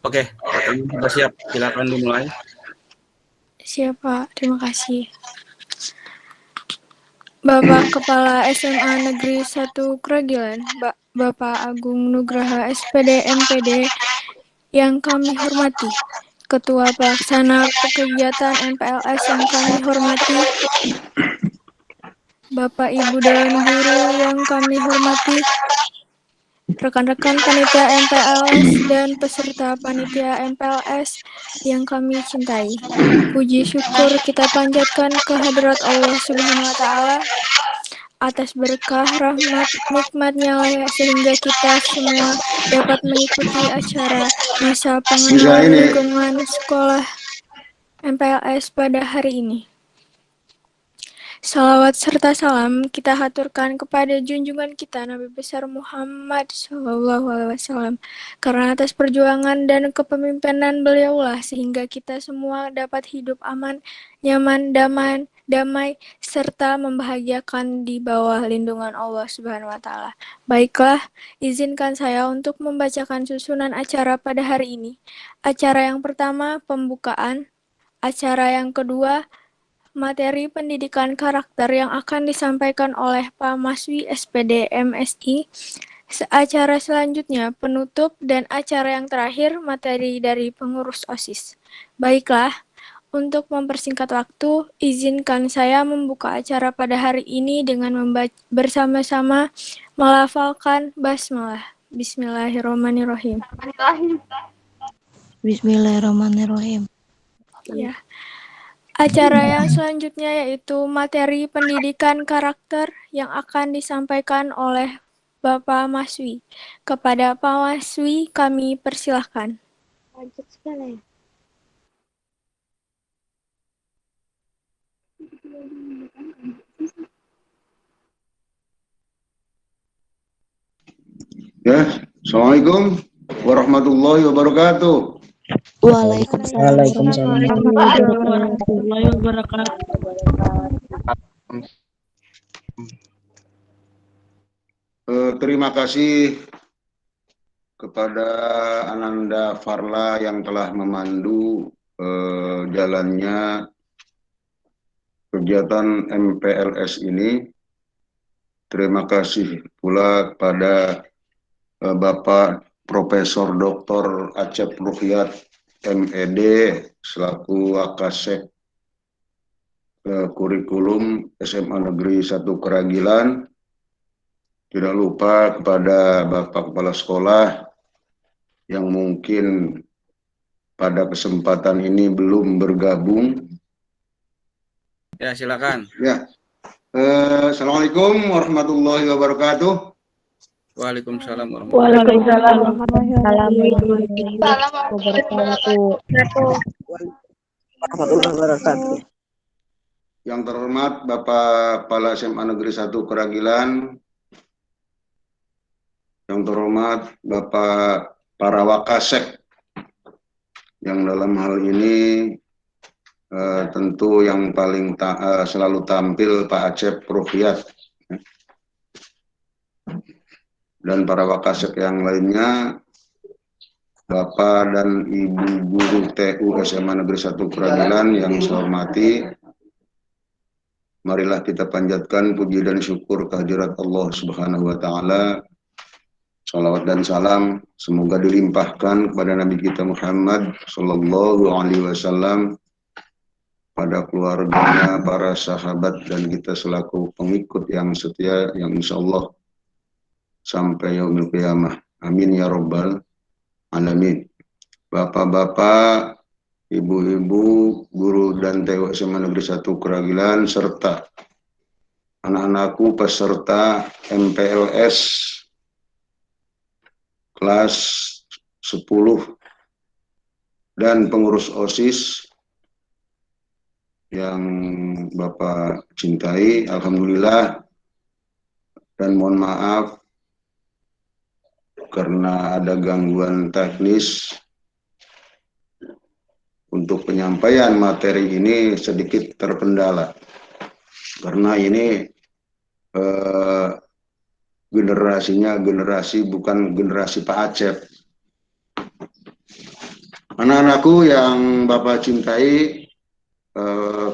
Oke, waktunya sudah siap. Silakan dimulai. Siap, Pak. Terima kasih. Bapak Kepala SMA Negeri 1 Kragilan, Bapak Agung Nugraha SPD MPD yang kami hormati, Ketua Pelaksana Kegiatan MPLS yang kami hormati, Bapak Ibu Dewan Guru yang kami hormati, rekan-rekan panitia MPLS dan peserta panitia MPLS yang kami cintai. Puji syukur kita panjatkan kehadirat Allah Subhanahu wa Ta'ala atas berkah, rahmat, nikmatnya sehingga kita semua dapat mengikuti acara masa pengenalan lingkungan sekolah MPLS pada hari ini. Salawat serta salam kita haturkan kepada junjungan kita Nabi besar Muhammad SAW, karena atas perjuangan dan kepemimpinan beliaulah sehingga kita semua dapat hidup aman, nyaman, damai, serta membahagiakan di bawah lindungan Allah Subhanahu wa Ta'ala. Baiklah, izinkan saya untuk membacakan susunan acara pada hari ini. Acara yang pertama, pembukaan. Acara yang kedua, materi pendidikan karakter yang akan disampaikan oleh Pak Maswi SPD MSI. Acara selanjutnya penutup dan acara yang terakhir materi dari pengurus OSIS. Baiklah, untuk mempersingkat waktu, izinkan saya membuka acara pada hari ini dengan bersama-sama melafalkan basmalah. Bismillahirrahmanirrahim. Bismillahirrahmanirrahim. Ya. Acara yang selanjutnya yaitu materi pendidikan karakter yang akan disampaikan oleh Bapak Maswi. Kepada Pak Maswi kami persilahkan. Ya, Assalamualaikum warahmatullahi wabarakatuh. Waalaikumsalam warahmatullahi wabarakatuh. Terima kasih kepada Ananda Farla yang telah memandu jalannya kegiatan MPLS ini. Terima kasih pula kepada Bapak Profesor Dr. Acep Ruhyat MED selaku Wakasek kurikulum SMA Negeri 1 Kragilan. Tidak lupa kepada Bapak Kepala Sekolah yang mungkin pada kesempatan ini belum bergabung. Ya, silakan. Ya. Assalamualaikum warahmatullahi wabarakatuh. Waalaikumsalam warahmatullahi wabarakatuh. Yang terhormat Bapak Kepala SMA Negeri 1 Kragilan, yang terhormat Bapak para Wakasek, yang dalam hal ini tentu yang paling selalu tampil Pak Acep Ruhyat, dan para Wakasek yang lainnya, Bapak dan Ibu Guru TU SMA Negeri 1 Kragilan yang saya hormati. Marilah kita panjatkan puji dan syukur kehadirat Allah Subhanahu wa Ta'ala. Salawat dan salam semoga dilimpahkan kepada Nabi kita Muhammad Sallallahu Alaihi Wasallam, pada keluarganya, para sahabat, dan kita selaku pengikut yang setia, yang insya Allah sampai yaumil qiyamah. Amin ya Rabbal Alamin. Bapak-bapak, ibu-ibu, guru dan TU SMA Negeri 1 Kragilan, serta anak-anakku peserta MPLS kelas 10 dan pengurus OSIS yang Bapak cintai, alhamdulillah, dan mohon maaf karena ada gangguan teknis untuk penyampaian materi ini sedikit terkendala, karena ini generasinya bukan generasi Pak Acep. Anak-anakku yang Bapak cintai,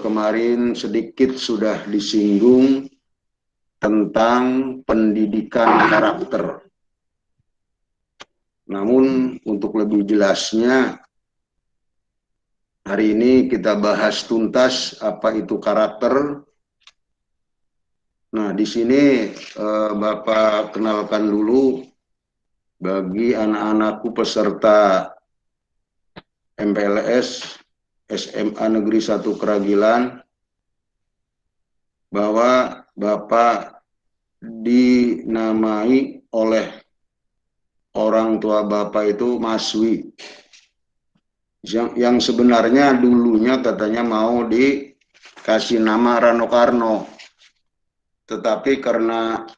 kemarin sedikit sudah disinggung tentang pendidikan karakter. Namun untuk lebih jelasnya, hari ini kita bahas tuntas apa itu karakter. Nah, di sini Bapak kenalkan dulu bagi anak-anakku peserta MPLS SMA Negeri 1 Keragilan, bahwa Bapak dinamai oleh orang tua Bapak itu Maswi, yang sebenarnya dulunya katanya mau dikasih nama Rano Karno, tetapi karena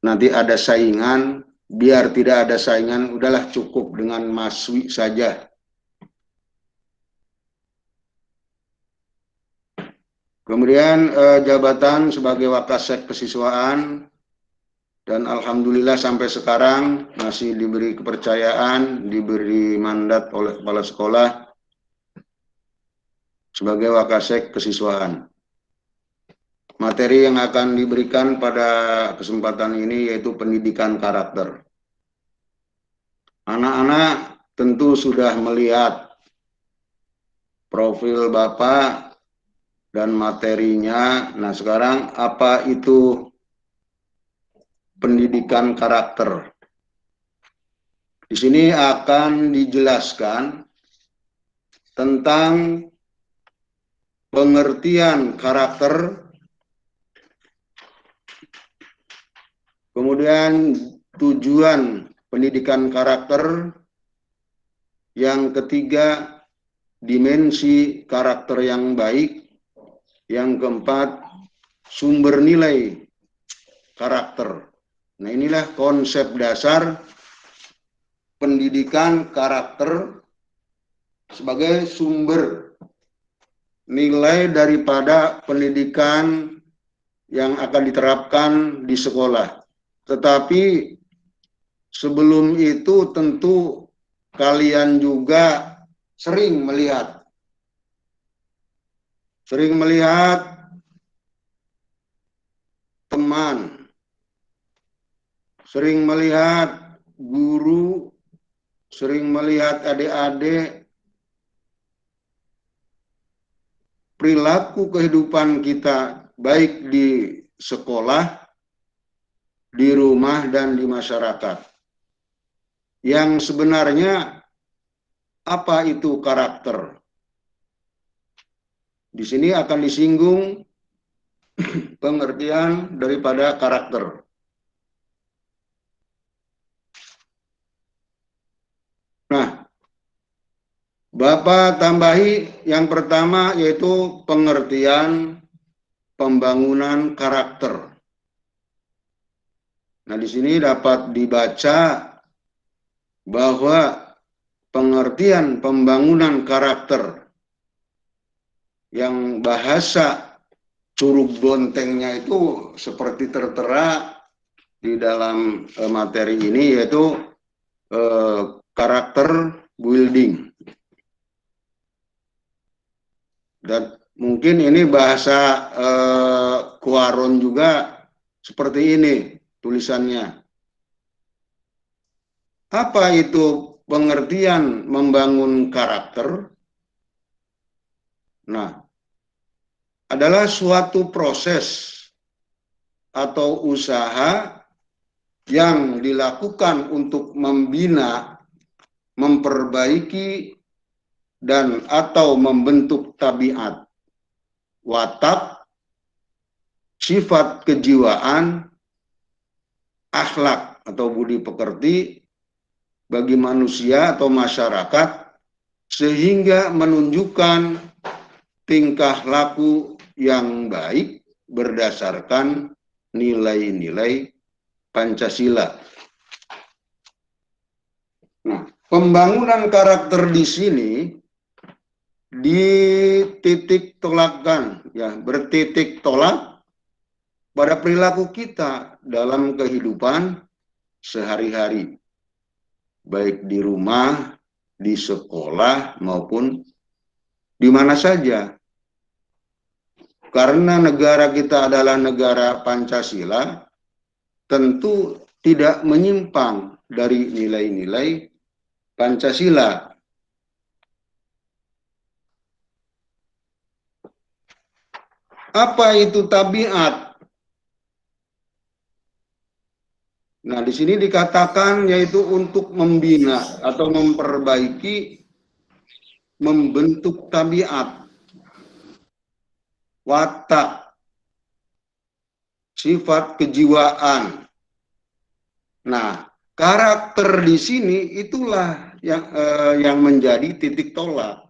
nanti ada saingan, biar tidak ada saingan, udahlah cukup dengan Maswi saja. Kemudian jabatan sebagai Wakasek Kesiswaan, dan alhamdulillah sampai sekarang masih diberi kepercayaan, diberi mandat oleh kepala sekolah sebagai Wakasek Kesiswaan. Materi yang akan diberikan pada kesempatan ini yaitu pendidikan karakter. Anak-anak tentu sudah melihat profil Bapak dan materinya. Nah, sekarang apa itu pendidikan karakter? Di sini akan dijelaskan tentang pengertian karakter, kemudian tujuan pendidikan karakter, yang ketiga dimensi karakter yang baik, yang keempat sumber nilai karakter. Nah, inilah konsep dasar pendidikan karakter sebagai sumber nilai daripada pendidikan yang akan diterapkan di sekolah. Tetapi sebelum itu tentu kalian juga sering melihat teman, sering melihat guru, sering melihat adik-adik, perilaku kehidupan kita baik di sekolah, di rumah, dan di masyarakat. Yang sebenarnya apa itu karakter? Di sini akan disinggung pengertian daripada karakter. Nah, Bapak tambahi yang pertama yaitu pengertian pembangunan karakter. Nah, di sini dapat dibaca bahwa pengertian pembangunan karakter yang bahasa curug bontengnya itu seperti tertera di dalam materi ini, yaitu karakter building. Dan mungkin ini bahasa Kuaron juga seperti ini tulisannya. Apa itu pengertian membangun karakter? Nah, adalah suatu proses atau usaha yang dilakukan untuk membina, memperbaiki, dan atau membentuk tabiat, watak, sifat kejiwaan, akhlak atau budi pekerti bagi manusia atau masyarakat, sehingga menunjukkan tingkah laku yang baik berdasarkan nilai-nilai Pancasila. Nah, pembangunan karakter di sini dititik tolakkan, ya, bertitik tolak pada perilaku kita dalam kehidupan sehari-hari, baik di rumah, di sekolah maupun di mana saja. Karena negara kita adalah negara Pancasila, tentu tidak menyimpang dari nilai-nilai Pancasila. Apa itu tabiat? Nah, di sini dikatakan yaitu untuk membina atau memperbaiki, membentuk tabiat, watak, sifat kejiwaan. Nah, karakter di sini itulah yang menjadi titik tolak.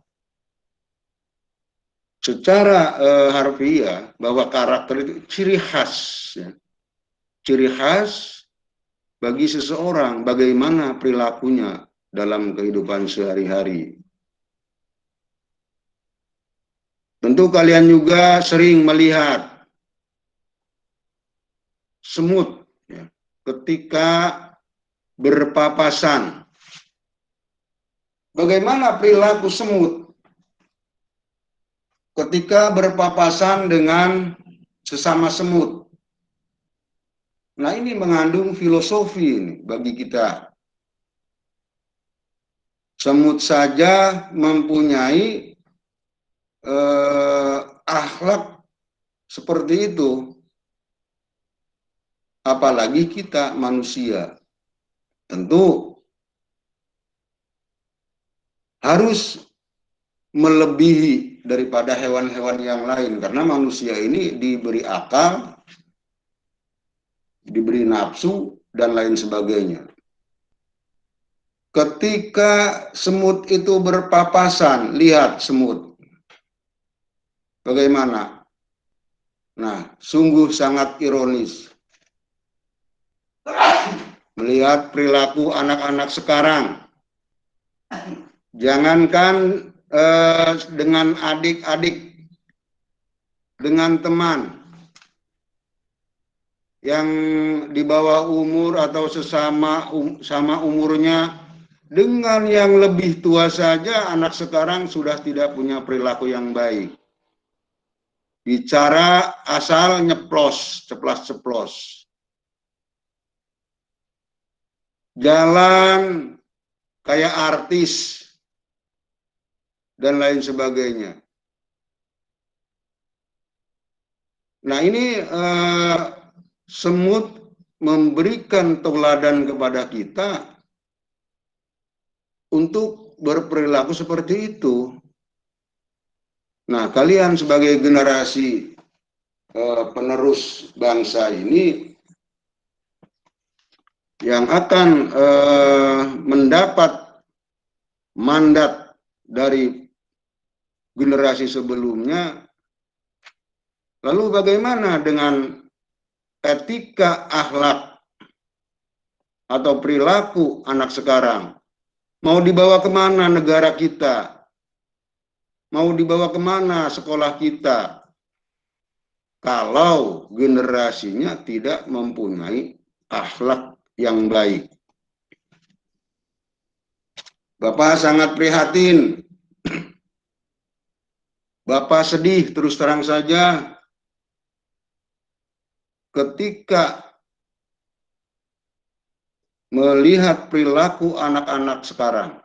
Secara harfiah bahwa karakter itu ciri khas, ya. Ciri khas bagi seseorang, bagaimana perilakunya dalam kehidupan sehari-hari. Tentu kalian juga sering melihat semut, ya, ketika berpapasan. Bagaimana perilaku semut ketika berpapasan dengan sesama semut? Nah, ini mengandung filosofi ini bagi kita. Semut saja mempunyai akhlak seperti itu, apalagi kita manusia. Tentu harus melebihi daripada hewan-hewan yang lain, karena manusia ini diberi akal, diberi nafsu, dan lain sebagainya. Ketika semut itu berpapasan, lihat semut. Bagaimana? Nah, sungguh sangat ironis. Melihat perilaku anak-anak sekarang. Jangankan dengan adik-adik, dengan teman yang di bawah umur atau sama umurnya, dengan yang lebih tua saja anak sekarang sudah tidak punya perilaku yang baik. Bicara asal nyeplos, ceplas-ceplos. Jalan kayak artis dan lain sebagainya. Nah, ini semut memberikan tauladan kepada kita untuk berperilaku seperti itu. Nah, kalian sebagai generasi penerus bangsa ini yang akan mendapat mandat dari generasi sebelumnya, lalu bagaimana dengan etika, akhlak, atau perilaku anak sekarang? Mau dibawa kemana negara kita? Mau dibawa kemana sekolah kita? Kalau generasinya tidak mempunyai akhlak yang baik. Bapak sangat prihatin. Bapak sedih terus terang saja ketika melihat perilaku anak-anak sekarang.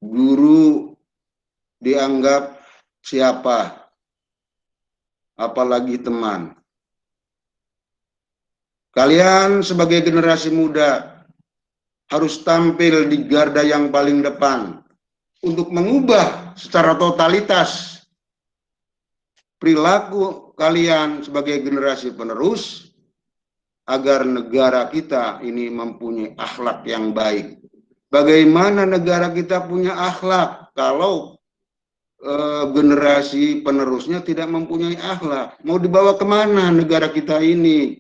Guru dianggap siapa, apalagi teman. Kalian sebagai generasi muda harus tampil di garda yang paling depan untuk mengubah secara totalitas perilaku kalian sebagai generasi penerus agar negara kita ini mempunyai akhlak yang baik. Bagaimana negara kita punya akhlak kalau generasi penerusnya tidak mempunyai akhlak? Mau dibawa kemana negara kita ini?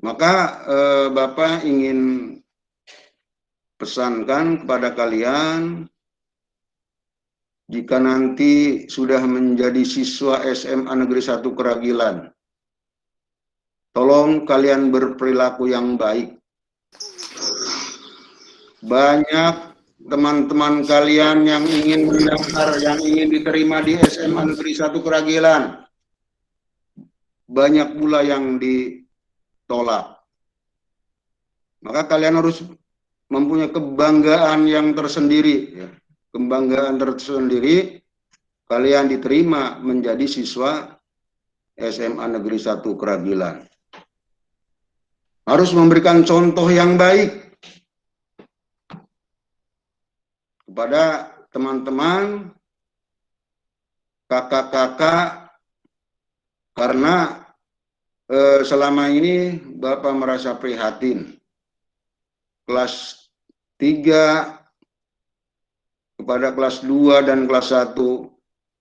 Maka Bapak ingin pesankan kepada kalian, jika nanti sudah menjadi siswa SMA Negeri 1 Keragilan, Tolong kalian berperilaku yang baik. Banyak teman-teman kalian yang ingin mendaftar, yang ingin diterima di SMA Negeri 1 Keragilan. Banyak pula yang ditolak. Maka kalian harus mempunyai kebanggaan yang tersendiri. Ya. Kebanggaan tersendiri, kalian diterima menjadi siswa SMA Negeri 1 Keragilan. Harus memberikan contoh yang baik kepada teman-teman, kakak-kakak, karena selama ini Bapak merasa prihatin. Kelas 3 kepada kelas 2 dan kelas 1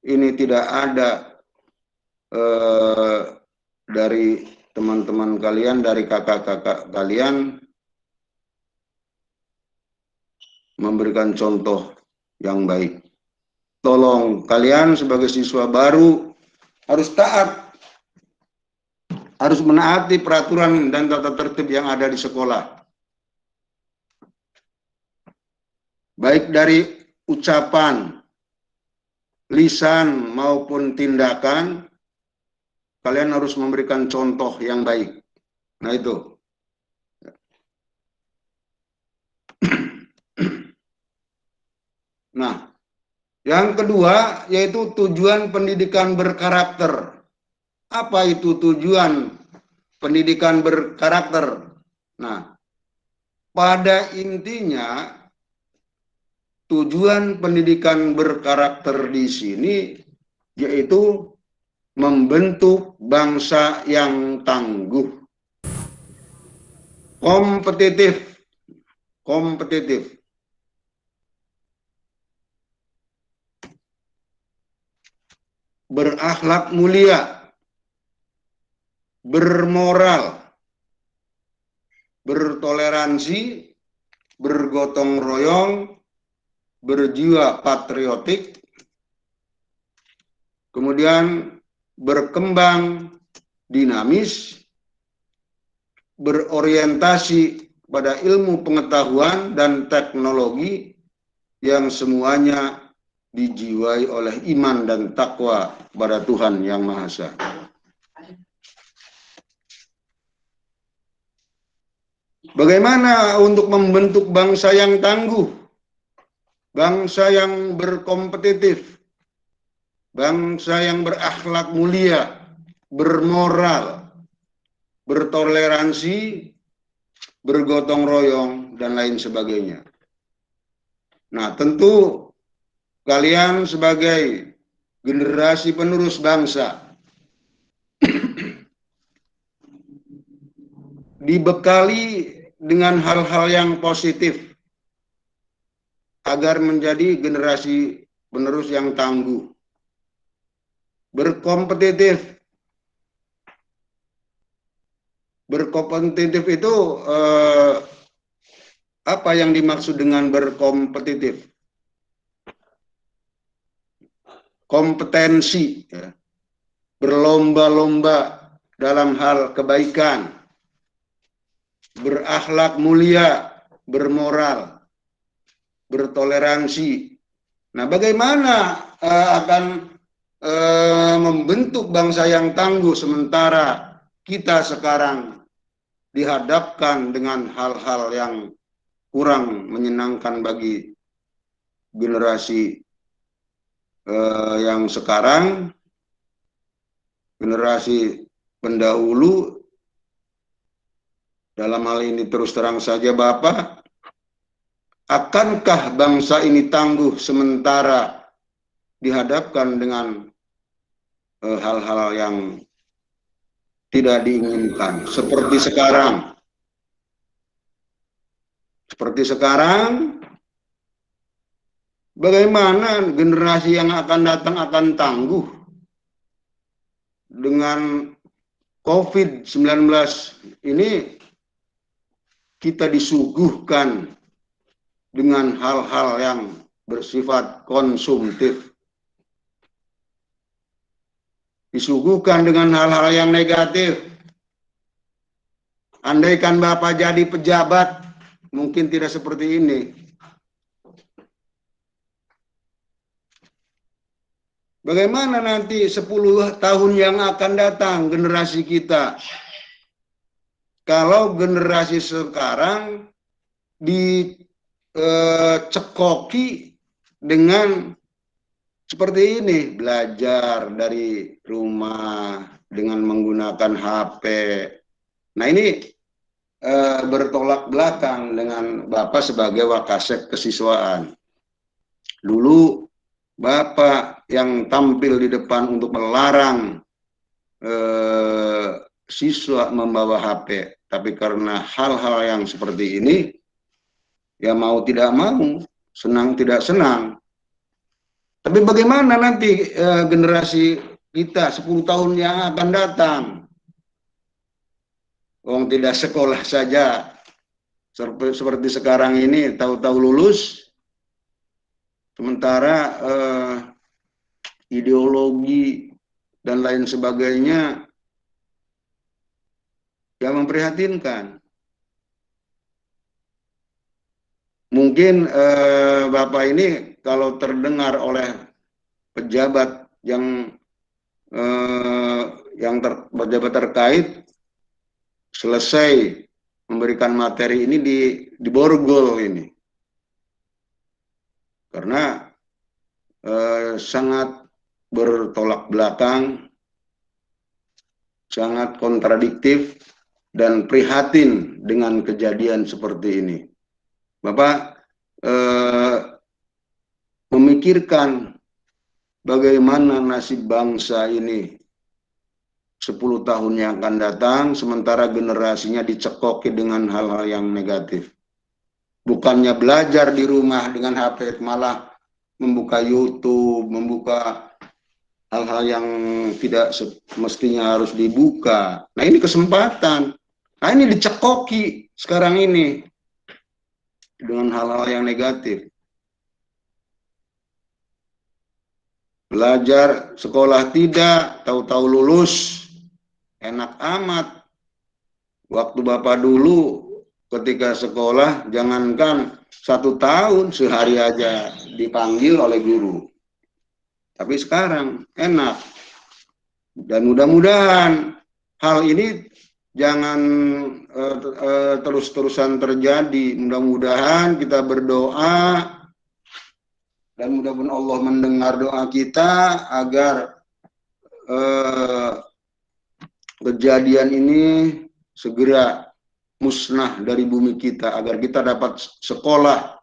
ini tidak ada dari teman-teman kalian, dari kakak-kakak kalian memberikan contoh yang baik. Tolong kalian sebagai siswa baru harus taat, harus menaati peraturan dan tata tertib yang ada di sekolah. Baik dari ucapan, lisan maupun tindakan, kalian harus memberikan contoh yang baik. Nah itu. Nah, yang kedua yaitu tujuan pendidikan berkarakter. Apa itu tujuan pendidikan berkarakter? Nah, pada intinya tujuan pendidikan berkarakter di sini yaitu membentuk bangsa yang tangguh, kompetitif, berakhlak mulia, bermoral, bertoleransi, bergotong royong, berjiwa patriotik, kemudian berkembang dinamis, berorientasi pada ilmu pengetahuan dan teknologi yang semuanya dijiwai oleh iman dan takwa pada Tuhan Yang Maha Esa. Bagaimana untuk membentuk bangsa yang tangguh, bangsa yang berkompetitif, bangsa yang berakhlak mulia, bermoral, bertoleransi, bergotong royong, dan lain sebagainya. Nah, tentu kalian sebagai generasi penerus bangsa dibekali dengan hal-hal yang positif agar menjadi generasi penerus yang tangguh, berkompetitif. Berkompetitif itu apa yang dimaksud dengan berkompetitif? Kompetensi, ya. Berlomba-lomba dalam hal kebaikan, berakhlak mulia, bermoral, bertoleransi. Nah, bagaimana akan membentuk bangsa yang tangguh sementara kita sekarang dihadapkan dengan hal-hal yang kurang menyenangkan bagi generasi yang sekarang, generasi pendahulu. Dalam hal ini terus terang saja Bapak, akankah bangsa ini tangguh sementara dihadapkan dengan hal-hal yang tidak diinginkan seperti sekarang? Seperti sekarang, bagaimana generasi yang akan datang akan tangguh dengan COVID-19 ini? Kita disuguhkan dengan hal-hal yang bersifat konsumtif, disuguhkan dengan hal-hal yang negatif, Andaikan Bapak jadi pejabat, mungkin tidak seperti ini. Bagaimana nanti 10 tahun yang akan datang generasi kita? Kalau generasi sekarang dicekoki dengan seperti ini, belajar dari rumah dengan menggunakan HP. Nah ini bertolak belakang dengan Bapak sebagai Wakasek kesiswaan. Dulu Bapak yang tampil di depan untuk melarang siswa membawa HP, tapi karena hal-hal yang seperti ini, ya mau tidak mau, senang tidak senang. Tapi bagaimana nanti generasi kita 10 tahun yang akan datang? Orang tidak sekolah saja, seperti sekarang ini, tahu-tahu lulus, sementara ideologi dan lain sebagainya yang memprihatinkan. Mungkin Bapak ini kalau terdengar oleh pejabat yang pejabat terkait selesai memberikan materi ini di borgol ini, karena sangat bertolak belakang, sangat kontradiktif dan prihatin dengan kejadian seperti ini. Bapak memikirkan bagaimana nasib bangsa ini 10 tahun yang akan datang, sementara generasinya dicekoki dengan hal-hal yang negatif. Bukannya belajar di rumah dengan HP, malah membuka YouTube, membuka hal-hal yang tidak semestinya harus dibuka. Nah ini kesempatan. Nah ini dicekoki sekarang ini dengan hal-hal yang negatif. Belajar sekolah tidak, tahu-tahu lulus, enak amat. Waktu Bapak dulu ketika sekolah, jangankan 1 tahun, sehari aja dipanggil oleh guru. Tapi sekarang enak. Dan mudah-mudahan hal ini jangan terus-terusan terjadi. Mudah-mudahan kita berdoa dan mudah-mudahan Allah mendengar doa kita agar kejadian ini segera musnah dari bumi kita, agar kita dapat sekolah,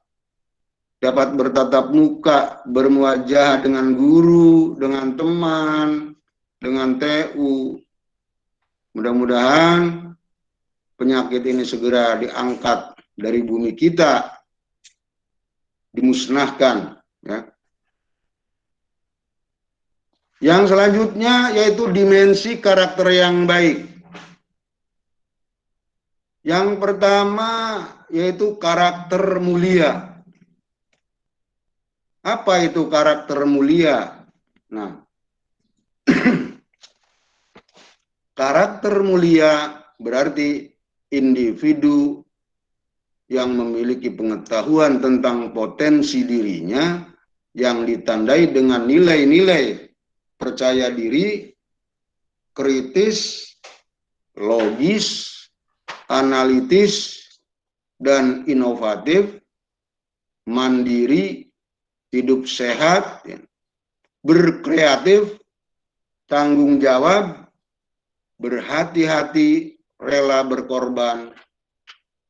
dapat bertatap muka, bermuajah dengan guru, dengan teman, dengan TU. Mudah-mudahan penyakit ini segera diangkat dari bumi kita, dimusnahkan. Ya. Yang selanjutnya yaitu dimensi karakter yang baik. Yang pertama yaitu karakter mulia. Apa itu karakter mulia? Nah, karakter mulia berarti individu yang memiliki pengetahuan tentang potensi dirinya yang ditandai dengan nilai-nilai percaya diri, kritis, logis, analitis, dan inovatif, mandiri, hidup sehat, berkreatif, tanggung jawab, berhati-hati, rela berkorban,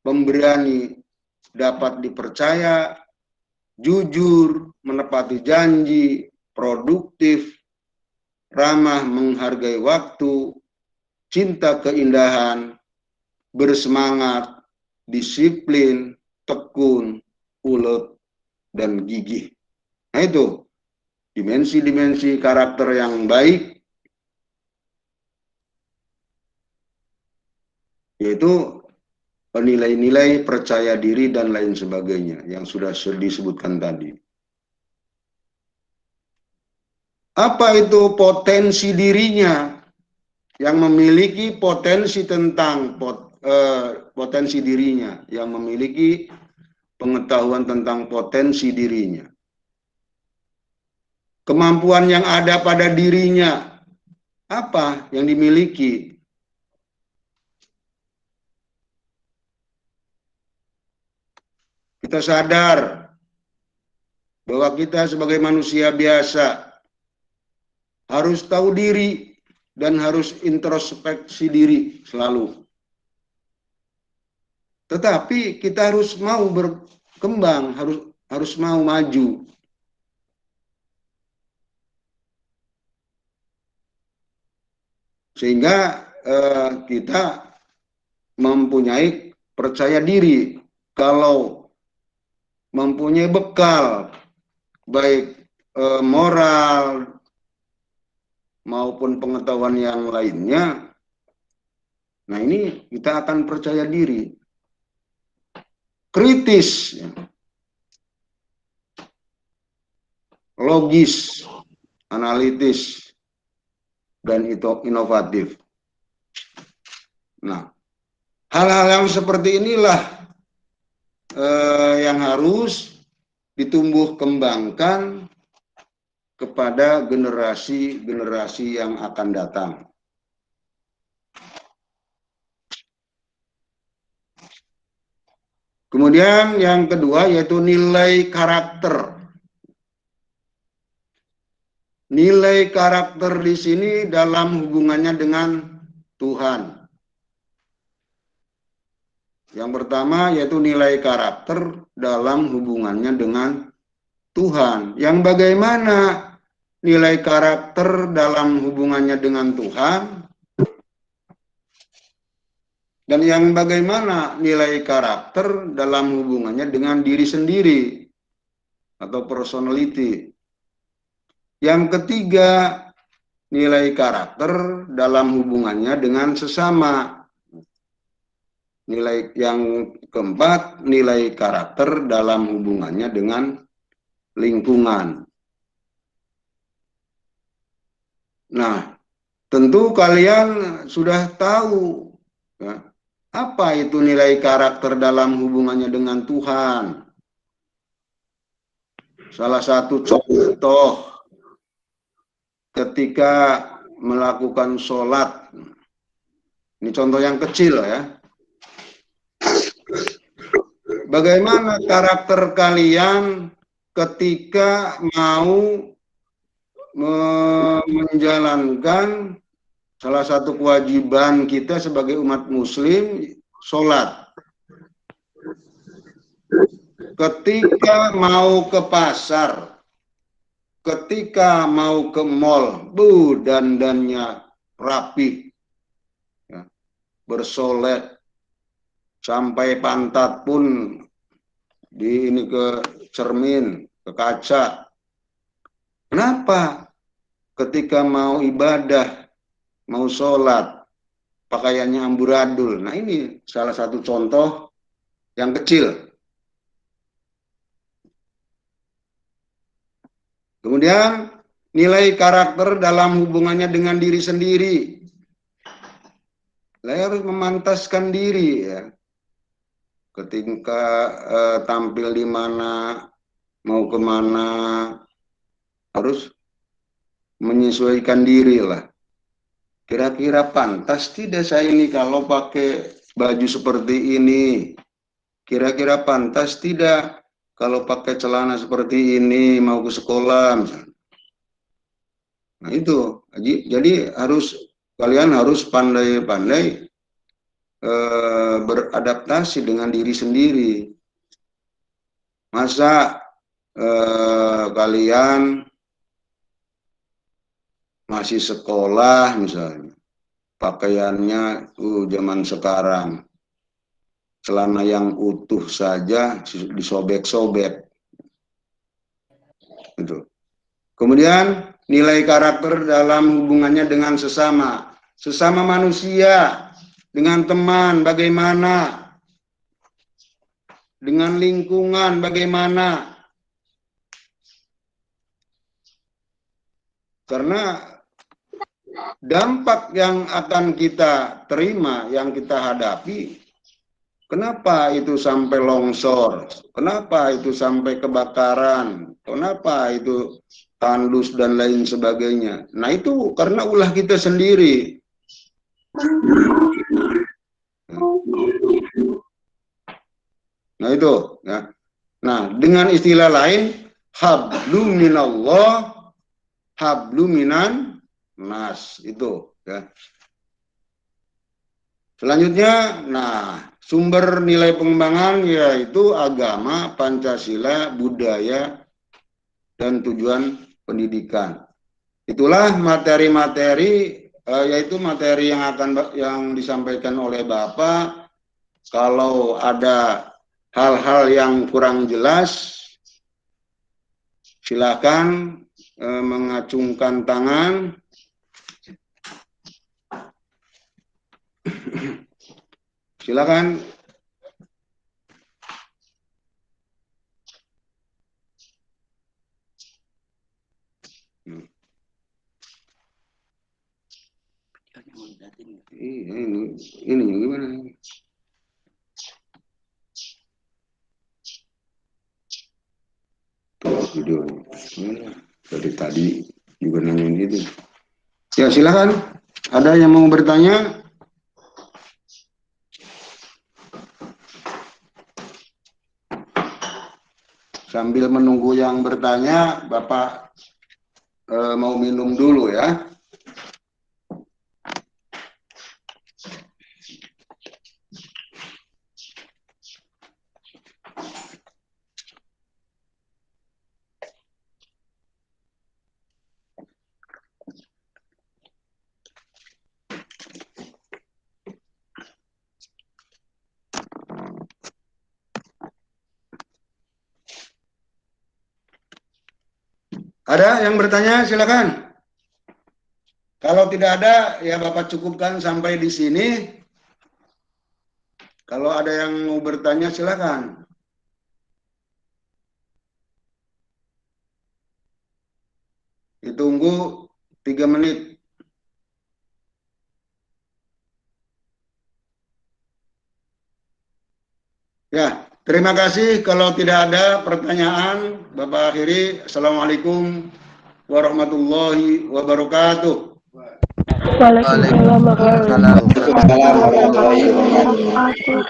pemberani, dapat dipercaya, jujur, menepati janji, produktif, ramah menghargai waktu, cinta keindahan, bersemangat, disiplin, tekun, ulet, dan gigih. Nah itu dimensi-dimensi karakter yang baik, yaitu nilai-nilai percaya diri dan lain sebagainya yang sudah disebutkan tadi. Apa itu potensi dirinya? Yang memiliki potensi tentang potensi dirinya, yang memiliki pengetahuan tentang potensi dirinya. Kemampuan yang ada pada dirinya, apa yang dimiliki? Kita sadar bahwa kita sebagai manusia biasa harus tahu diri dan harus introspeksi diri selalu. Tetapi kita harus mau berkembang, harus mau maju. Sehingga kita mempunyai percaya diri kalau mempunyai bekal baik moral maupun pengetahuan yang lainnya. Nah, ini kita akan percaya diri, kritis, logis, analitis, dan inovatif. Nah, hal-hal yang seperti inilah yang harus ditumbuh kembangkan kepada generasi-generasi yang akan datang. Kemudian yang kedua yaitu nilai karakter. Nilai karakter di sini dalam hubungannya dengan Tuhan. Yang pertama yaitu nilai karakter dalam hubungannya dengan Tuhan. Yang bagaimana nilai karakter dalam hubungannya dengan Tuhan? Dan yang bagaimana nilai karakter dalam hubungannya dengan diri sendiri atau personality? Yang ketiga, nilai karakter dalam hubungannya dengan sesama. Yang keempat, nilai karakter dalam hubungannya dengan lingkungan. Nah, tentu kalian sudah tahu ya, apa itu nilai karakter dalam hubungannya dengan Tuhan. Salah satu contoh ketika melakukan sholat. Ini contoh yang kecil ya. Bagaimana karakter kalian ketika mau menjalankan salah satu kewajiban kita sebagai umat muslim, sholat. Ketika mau ke pasar, ketika mau ke mall, dandannya rapi, ya, bersolek, sampai pantat pun ini ke cermin, ke kaca. Kenapa? Ketika mau ibadah, mau sholat, pakaiannya amburadul. Nah, ini salah satu contoh yang kecil. Kemudian nilai karakter dalam hubungannya dengan diri sendiri. Saya harus memantaskan diri ya. Ketika tampil di mana, mau kemana, harus menyesuaikan diri lah. Kira-kira pantas tidak saya ini kalau pakai baju seperti ini? Kira-kira pantas tidak kalau pakai celana seperti ini mau ke sekolah misalnya? Nah itu, jadi kalian harus pandai-pandai beradaptasi dengan diri sendiri. Masa kalian masih sekolah misalnya, pakaiannya zaman sekarang, celana yang utuh saja disobek-sobek. Itu. Kemudian nilai karakter dalam hubungannya dengan sesama manusia, dengan teman bagaimana, dengan lingkungan bagaimana. Karena dampak yang akan kita terima, yang kita hadapi, kenapa itu sampai longsor, kenapa itu sampai kebakaran, kenapa itu tandus dan lain sebagainya. Nah itu karena ulah kita sendiri. Nah itu ya. Nah dengan istilah lain, hablum minallah, hablum minan nas, itu ya. Selanjutnya, nah sumber nilai pengembangan yaitu agama, Pancasila, budaya, dan tujuan pendidikan. Itulah materi-materi, yaitu materi yang disampaikan oleh Bapak. Kalau ada hal-hal yang kurang jelas, silakan mengacungkan tangan. Silakan. Ini gimana? Tuh videonya. Dari tadi juga nanyain gitu. Ya silakan. Ada yang mau bertanya? Sambil menunggu yang bertanya, Bapak mau minum dulu ya. Ada yang bertanya, silakan. Kalau tidak ada, ya Bapak cukupkan sampai di sini. Kalau ada yang mau bertanya, silakan. Ditunggu 3 menit. Ya, terima kasih. Kalau tidak ada pertanyaan, Bapak akhiri. Assalamualaikum warahmatullahi wabarakatuh. Waalaikumsalam warahmatullahi wabarakatuh.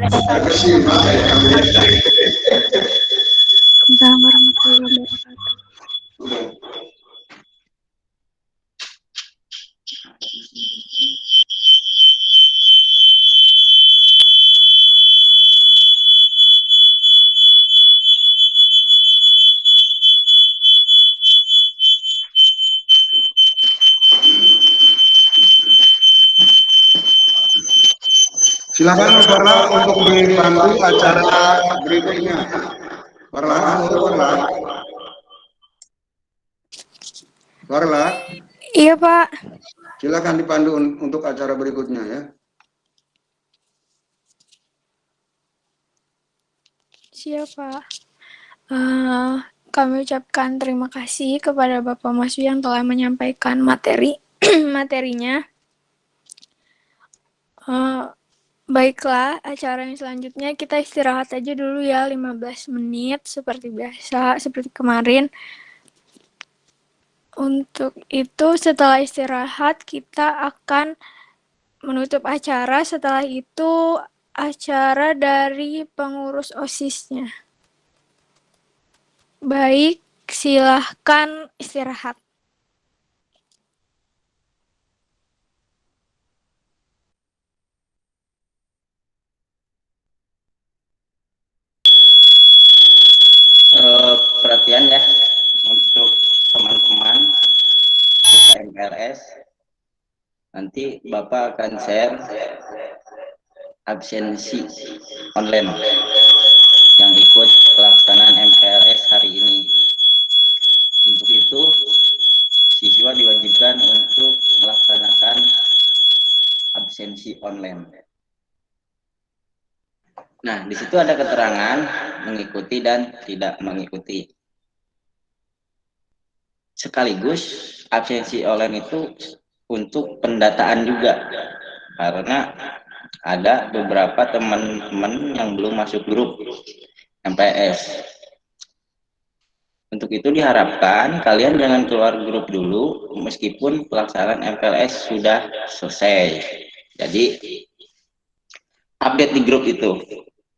Terima kasih. Waalaikumsalam warahmatullahi wabarakatuh. Silakan Farla untuk dipandu acara berikutnya. Farla, Farla, Iya, Pak. silakan dipandu untuk acara berikutnya ya. Siap, Pak. Kami ucapkan terima kasih kepada Bapak Maswi yang telah menyampaikan materinya. Baiklah, acara yang selanjutnya kita istirahat aja dulu ya 15 menit seperti biasa, seperti kemarin. Untuk itu setelah istirahat kita akan menutup acara, setelah itu acara dari pengurus OSIS-nya. Baik, silahkan istirahat. Perhatian ya untuk teman-teman kita MPLS. Nanti Bapak akan share absensi online yang ikut pelaksanaan MPLS hari ini. Untuk itu siswa diwajibkan untuk melaksanakan absensi online. Nah, di situ ada keterangan mengikuti dan tidak mengikuti. sekaligus absensi online itu untuk pendataan juga, karena ada beberapa teman-teman yang belum masuk grup MPS. Untuk itu diharapkan kalian jangan keluar grup dulu meskipun pelaksanaan MPLS sudah selesai. Jadi update di grup itu.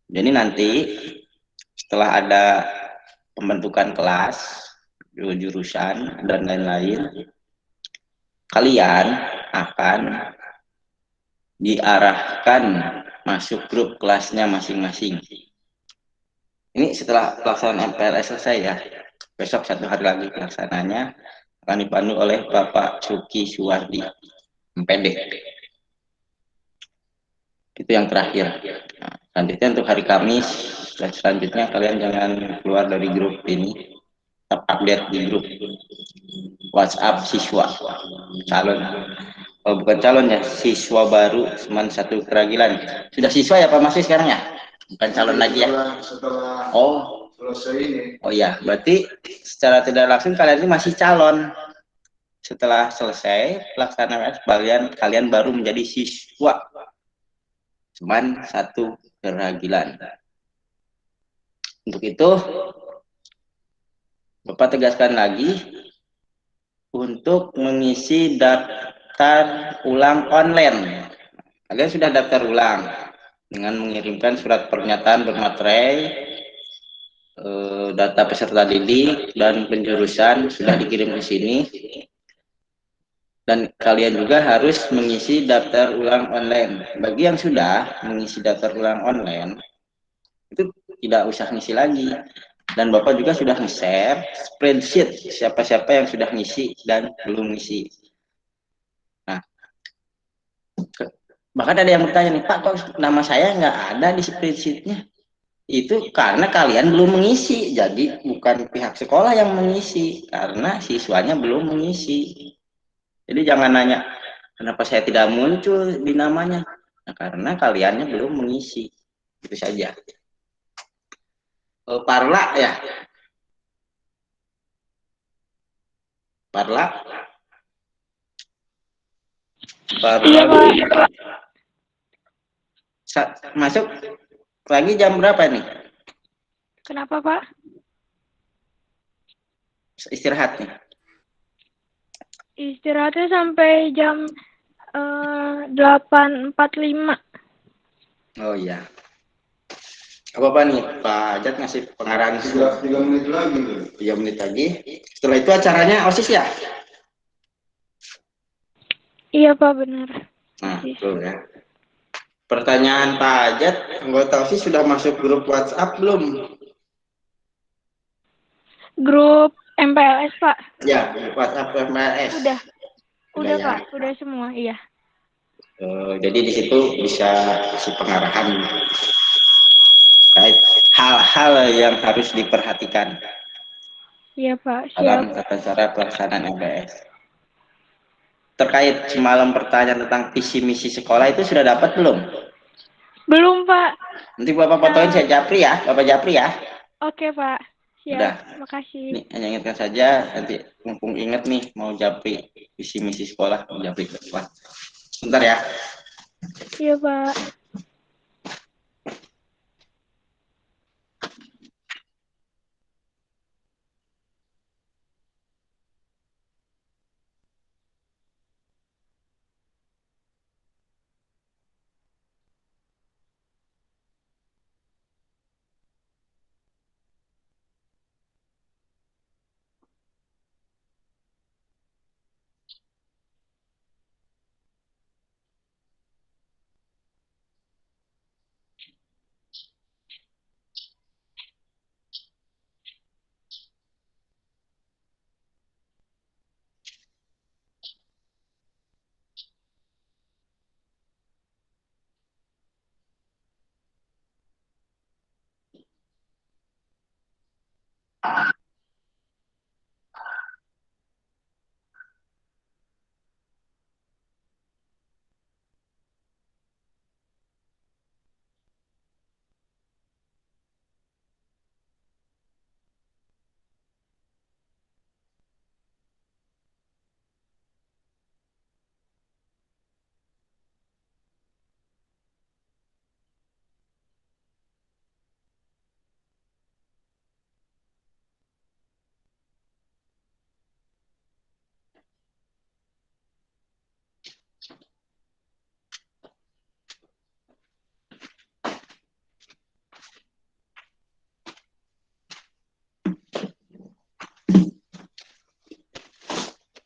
Jadi nanti setelah ada pembentukan kelas, jurusan dan lain-lain, kalian akan diarahkan masuk grup kelasnya masing-masing. Ini setelah pelaksanaan MPLS selesai ya. Besok 1 hari lagi pelaksananya akan dipandu oleh Bapak Suki Suwardi, MPD. Itu yang terakhir. Nah, selanjutnya untuk hari Kamis, dan selanjutnya kalian jangan keluar dari grup ini. Tetap update di grup WhatsApp siswa calon. Oh, bukan calon ya, siswa baru Seman 1 Keragilan. Sudah siswa ya Pak Masih sekarang ya? Bukan calon lagi ya? Oh, selesai ini. Oh ya, berarti secara tidak langsung kalian ini masih calon. Setelah selesai pelaksanaan kalian baru menjadi siswa Seman 1 Keragilan. Untuk itu Bapak tegaskan lagi untuk mengisi daftar ulang online. Kalian sudah daftar ulang dengan mengirimkan surat pernyataan bermaterai, data peserta didik dan penjurusan sudah dikirim ke sini. Dan kalian juga harus mengisi daftar ulang online. Bagi yang sudah mengisi daftar ulang online, itu tidak usah ngisi lagi. Dan Bapak juga sudah nge-share spreadsheet siapa-siapa yang sudah ngisi dan belum ngisi. Nah, bahkan ada yang bertanya nih, Pak, kok nama saya nggak ada di spreadsheetnya? Itu karena kalian belum mengisi, jadi bukan pihak sekolah yang mengisi, karena siswanya belum mengisi. Jadi jangan nanya, kenapa saya tidak muncul di namanya? Nah, karena kaliannya belum mengisi. Itu saja. Parla ya? Parla? Iya, Pak. Masuk lagi jam berapa nih? Kenapa, Pak? Istirahat nih. Istirahatnya sampai jam 8.45. Oh iya. Apa nih Pak Ajat ngasih pengarahan 3 menit lagi. 3 menit lagi. Setelah itu acaranya OSIS ya? Iya, Pak, benar. Nah, betul ya. Pertanyaan Pak Ajat, anggota OSIS sudah masuk grup WhatsApp belum? Grup MPLS, Pak. Ya, grup WhatsApp MPLS. Udah ya? Pak, udah semua, iya. Jadi di situ bisa kasih pengarahan terkait hal-hal yang harus diperhatikan Iya, Pak, dalam siap. tata cara pelaksanaan MPLS. Terkait semalam pertanyaan tentang visi misi sekolah itu sudah dapat belum? Belum, Pak. Nanti Bapak fotoin saya Japri ya, Bapak Japri ya. Oke, Pak. Siap. Udah. Makasih. Nih, hanya ingatkan saja nanti mumpung ingat nih mau Japri visi misi sekolah mau Japri ke depan. Sebentar ya. Iya, Pak.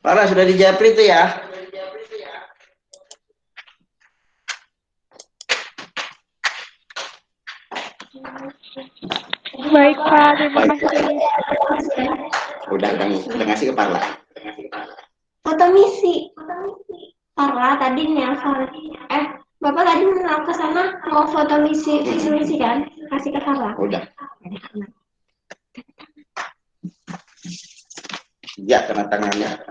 Farah sudah di japri itu ya. Baik, Pak. Terima kasih. Udah ngasih ke Farah. Foto misi. Parla tadi nelpon. Bapak tadi menolak ke sana mau foto misi, visi misi kan? Kasih ke Parla. Udah. Ya, kena tangannya.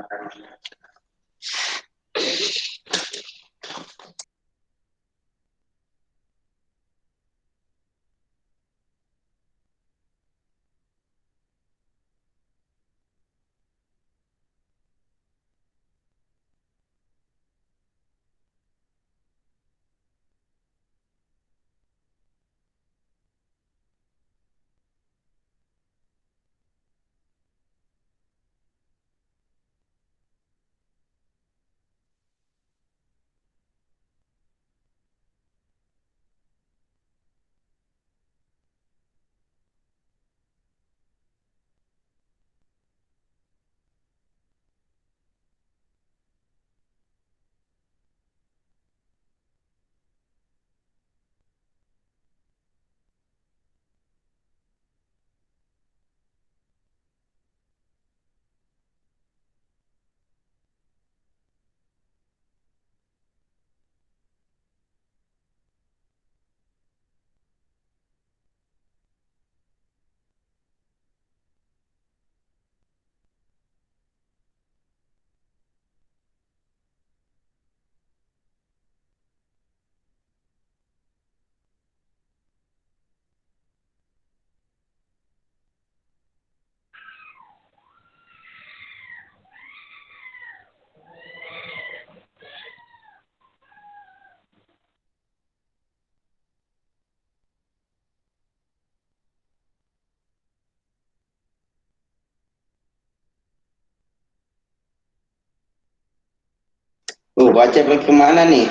Baca kemana nih?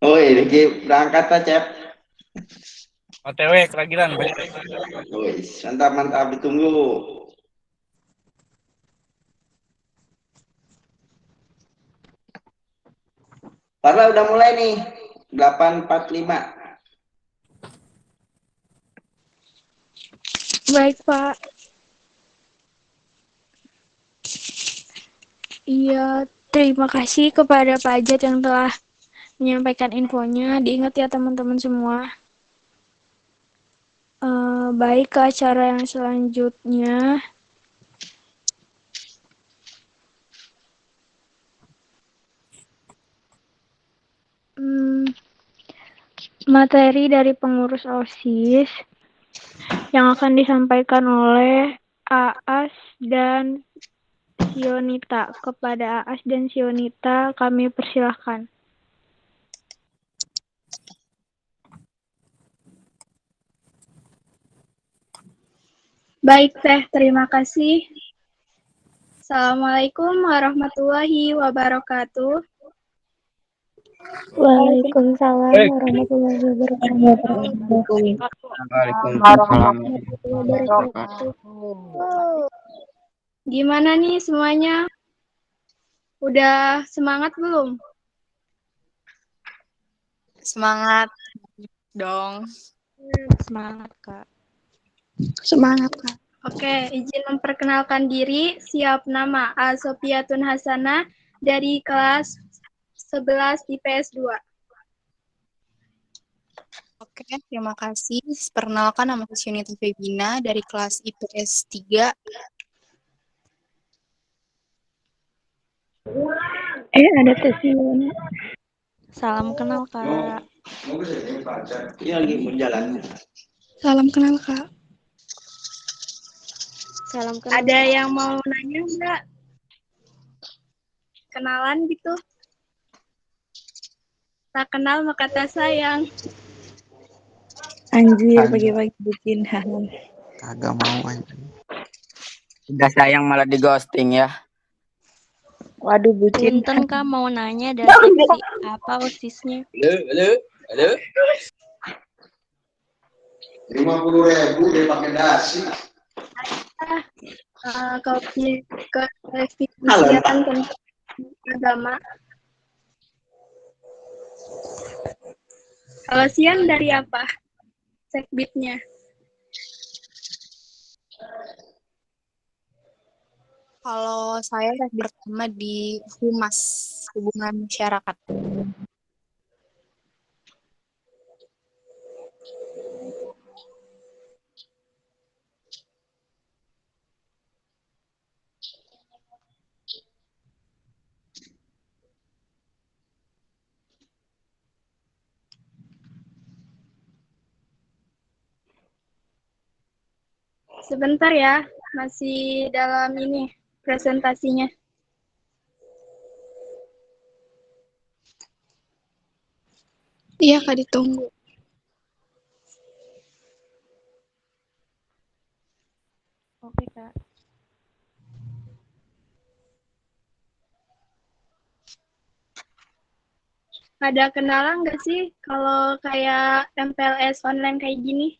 Oh, ini berangkat Cep. OTW keragilan. Wih, mantap ditunggu. Farla udah mulai nih. 8.45. Baik, Pak. Iya, terima kasih kepada Pak Ajat yang telah menyampaikan infonya. Diingat ya teman-teman semua. Baik, ke acara yang selanjutnya. Materi dari pengurus OSIS yang akan disampaikan oleh Aas dan Sionita. Kepada Aas dan Sionita kami persilahkan. Baik, Teh. Terima kasih. Assalamualaikum warahmatullahi wabarakatuh. Waalaikumsalam warahmatullahi wabarakatuh. Waalaikumsalam. Gimana nih semuanya? Udah semangat belum? Semangat dong. Semangat, Kak. Semangat, Kak. Oke, izin memperkenalkan diri. Siap nama Asofiatun Hasanah dari kelas 11 IPS 2. Oke, terima kasih. Perkenalkan, nama saya Yunita Febina dari kelas IPS 3. Ada tes Yuna. Salam kenal, Kak. Iya lagi mau jalan. Salam kenal, Kak. Salam kenal. Ada yang mau nanya enggak? Kenalan gitu? Tak kenal maka tak sayang. Anjir, pagi-pagi bikin Kagak mau anjing. Udah sayang malah di ghosting ya. Waduh, bucin. Punten, Kak, mau nanya dari seksi apa OSISnya? Halo. Halo? 50.000 dia pakai dasi. Keevisian tentang agama. Kalau Sian dari apa? Sekbitnya. Kalau saya pertama di Humas, Hubungan Masyarakat. Sebentar ya, masih dalam ini presentasinya. Iya, Kak, ditunggu. Oke, Kak. Ada kenalan nggak sih kalau kayak MPLS online kayak gini?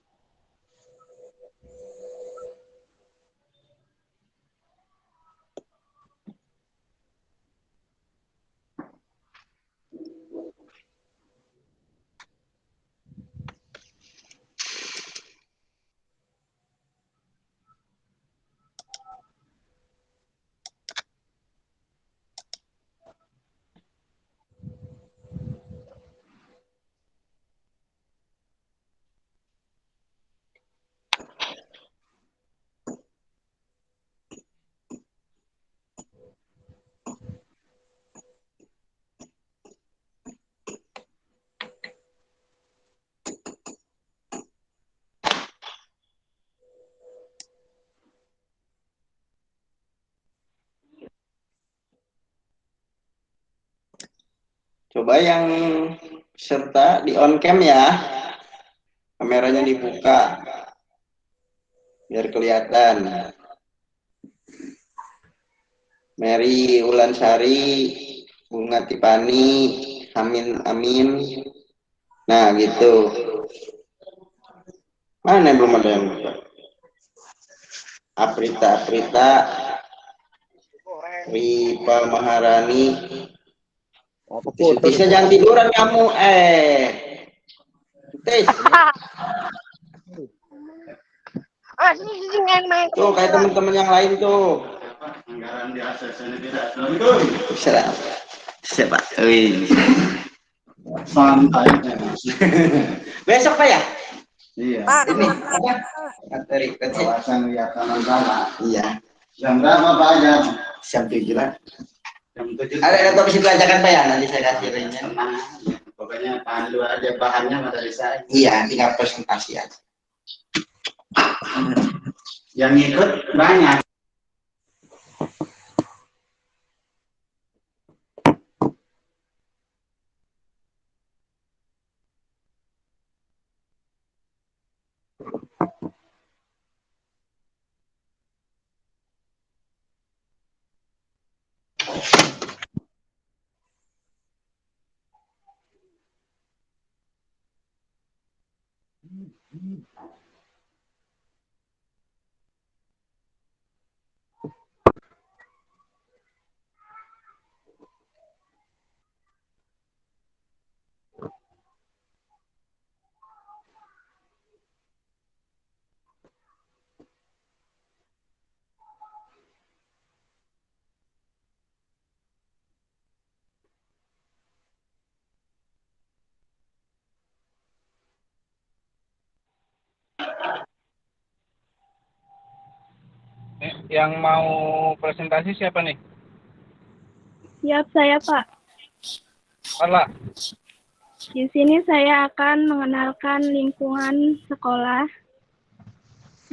Coba yang peserta di on cam ya, kameranya dibuka biar kelihatan. Mary Ulansari, Bunga Tipani, Amin Amin. Nah gitu. Mana yang belum ada yang buka? Aprita, Ripa Maharani. Tisnya jangan tiduran kamu, Tis. Tuh kayak teman-teman yang lain tuh. Anggaran di ASN tidak. Siapa? Santai. Besok Pak ya? Iya. Ini apa? Materi kawasan Wiatana Negara. Iya. Jam berapa Pak Ajam? Jam 7 lah. Jam 7. Ada top situ aja kan Pak ya? Nanti saya kasih linknya. Pokoknya pandu aja bahannya materi saya. Iya, tinggal presentasi aja. Yang ikut banyak. Yang mau presentasi siapa nih? Siap saya, Pak. Carla. Di sini saya akan mengenalkan lingkungan sekolah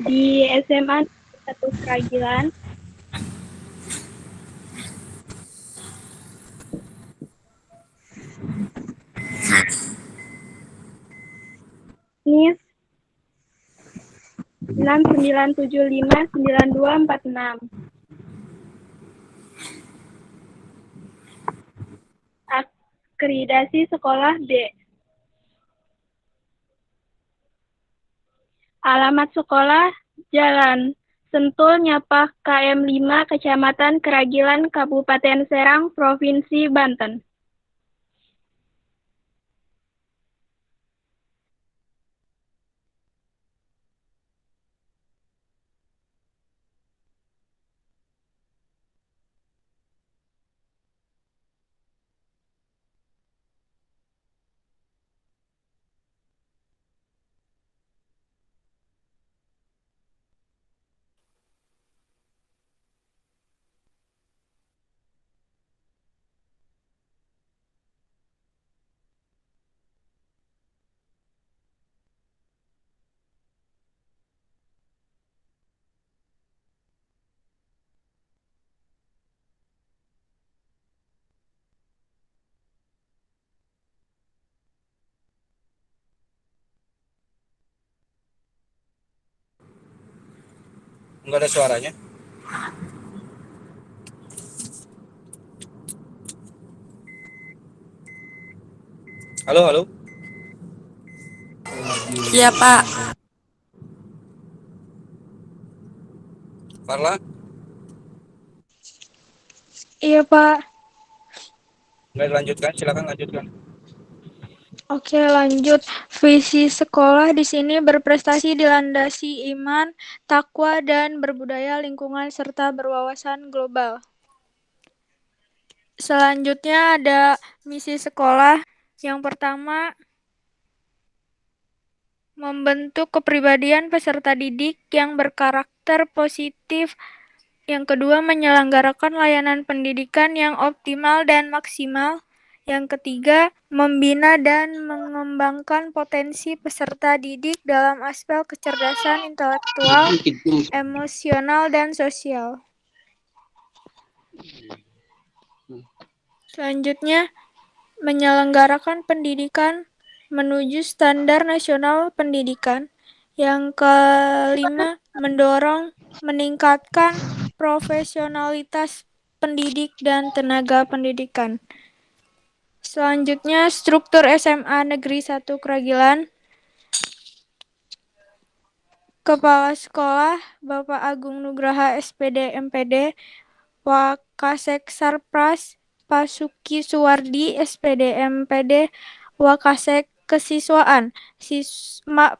di SMA 1 Keragilan. NIS 69759246. Akreditasi sekolah B. Alamat sekolah Jalan Sentul Nyapah KM 5 Kecamatan Keragilan Kabupaten Serang Provinsi Banten. Enggak ada suaranya. Halo, halo. Iya, Pak. Carla, Iya, Pak. nggak dilanjutkan, silakan lanjutkan. Oke, lanjut. Visi sekolah di sini berprestasi dilandasi iman, takwa, dan berbudaya lingkungan serta berwawasan global. Selanjutnya ada misi sekolah. Yang pertama, membentuk kepribadian peserta didik yang berkarakter positif. Yang kedua, menyelenggarakan layanan pendidikan yang optimal dan maksimal. Yang ketiga, membina dan mengembangkan potensi peserta didik dalam aspek kecerdasan intelektual, emosional, dan sosial. Selanjutnya, menyelenggarakan pendidikan menuju standar nasional pendidikan. Yang kelima, mendorong meningkatkan profesionalitas pendidik dan tenaga pendidikan. Selanjutnya, struktur SMA Negeri 1 Keragilan. Kepala Sekolah Bapak Agung Nugraha SPD MPD, Wakasek Sarpras Pasuki Suwardi SPD MPD, Wakasek Kesiswaan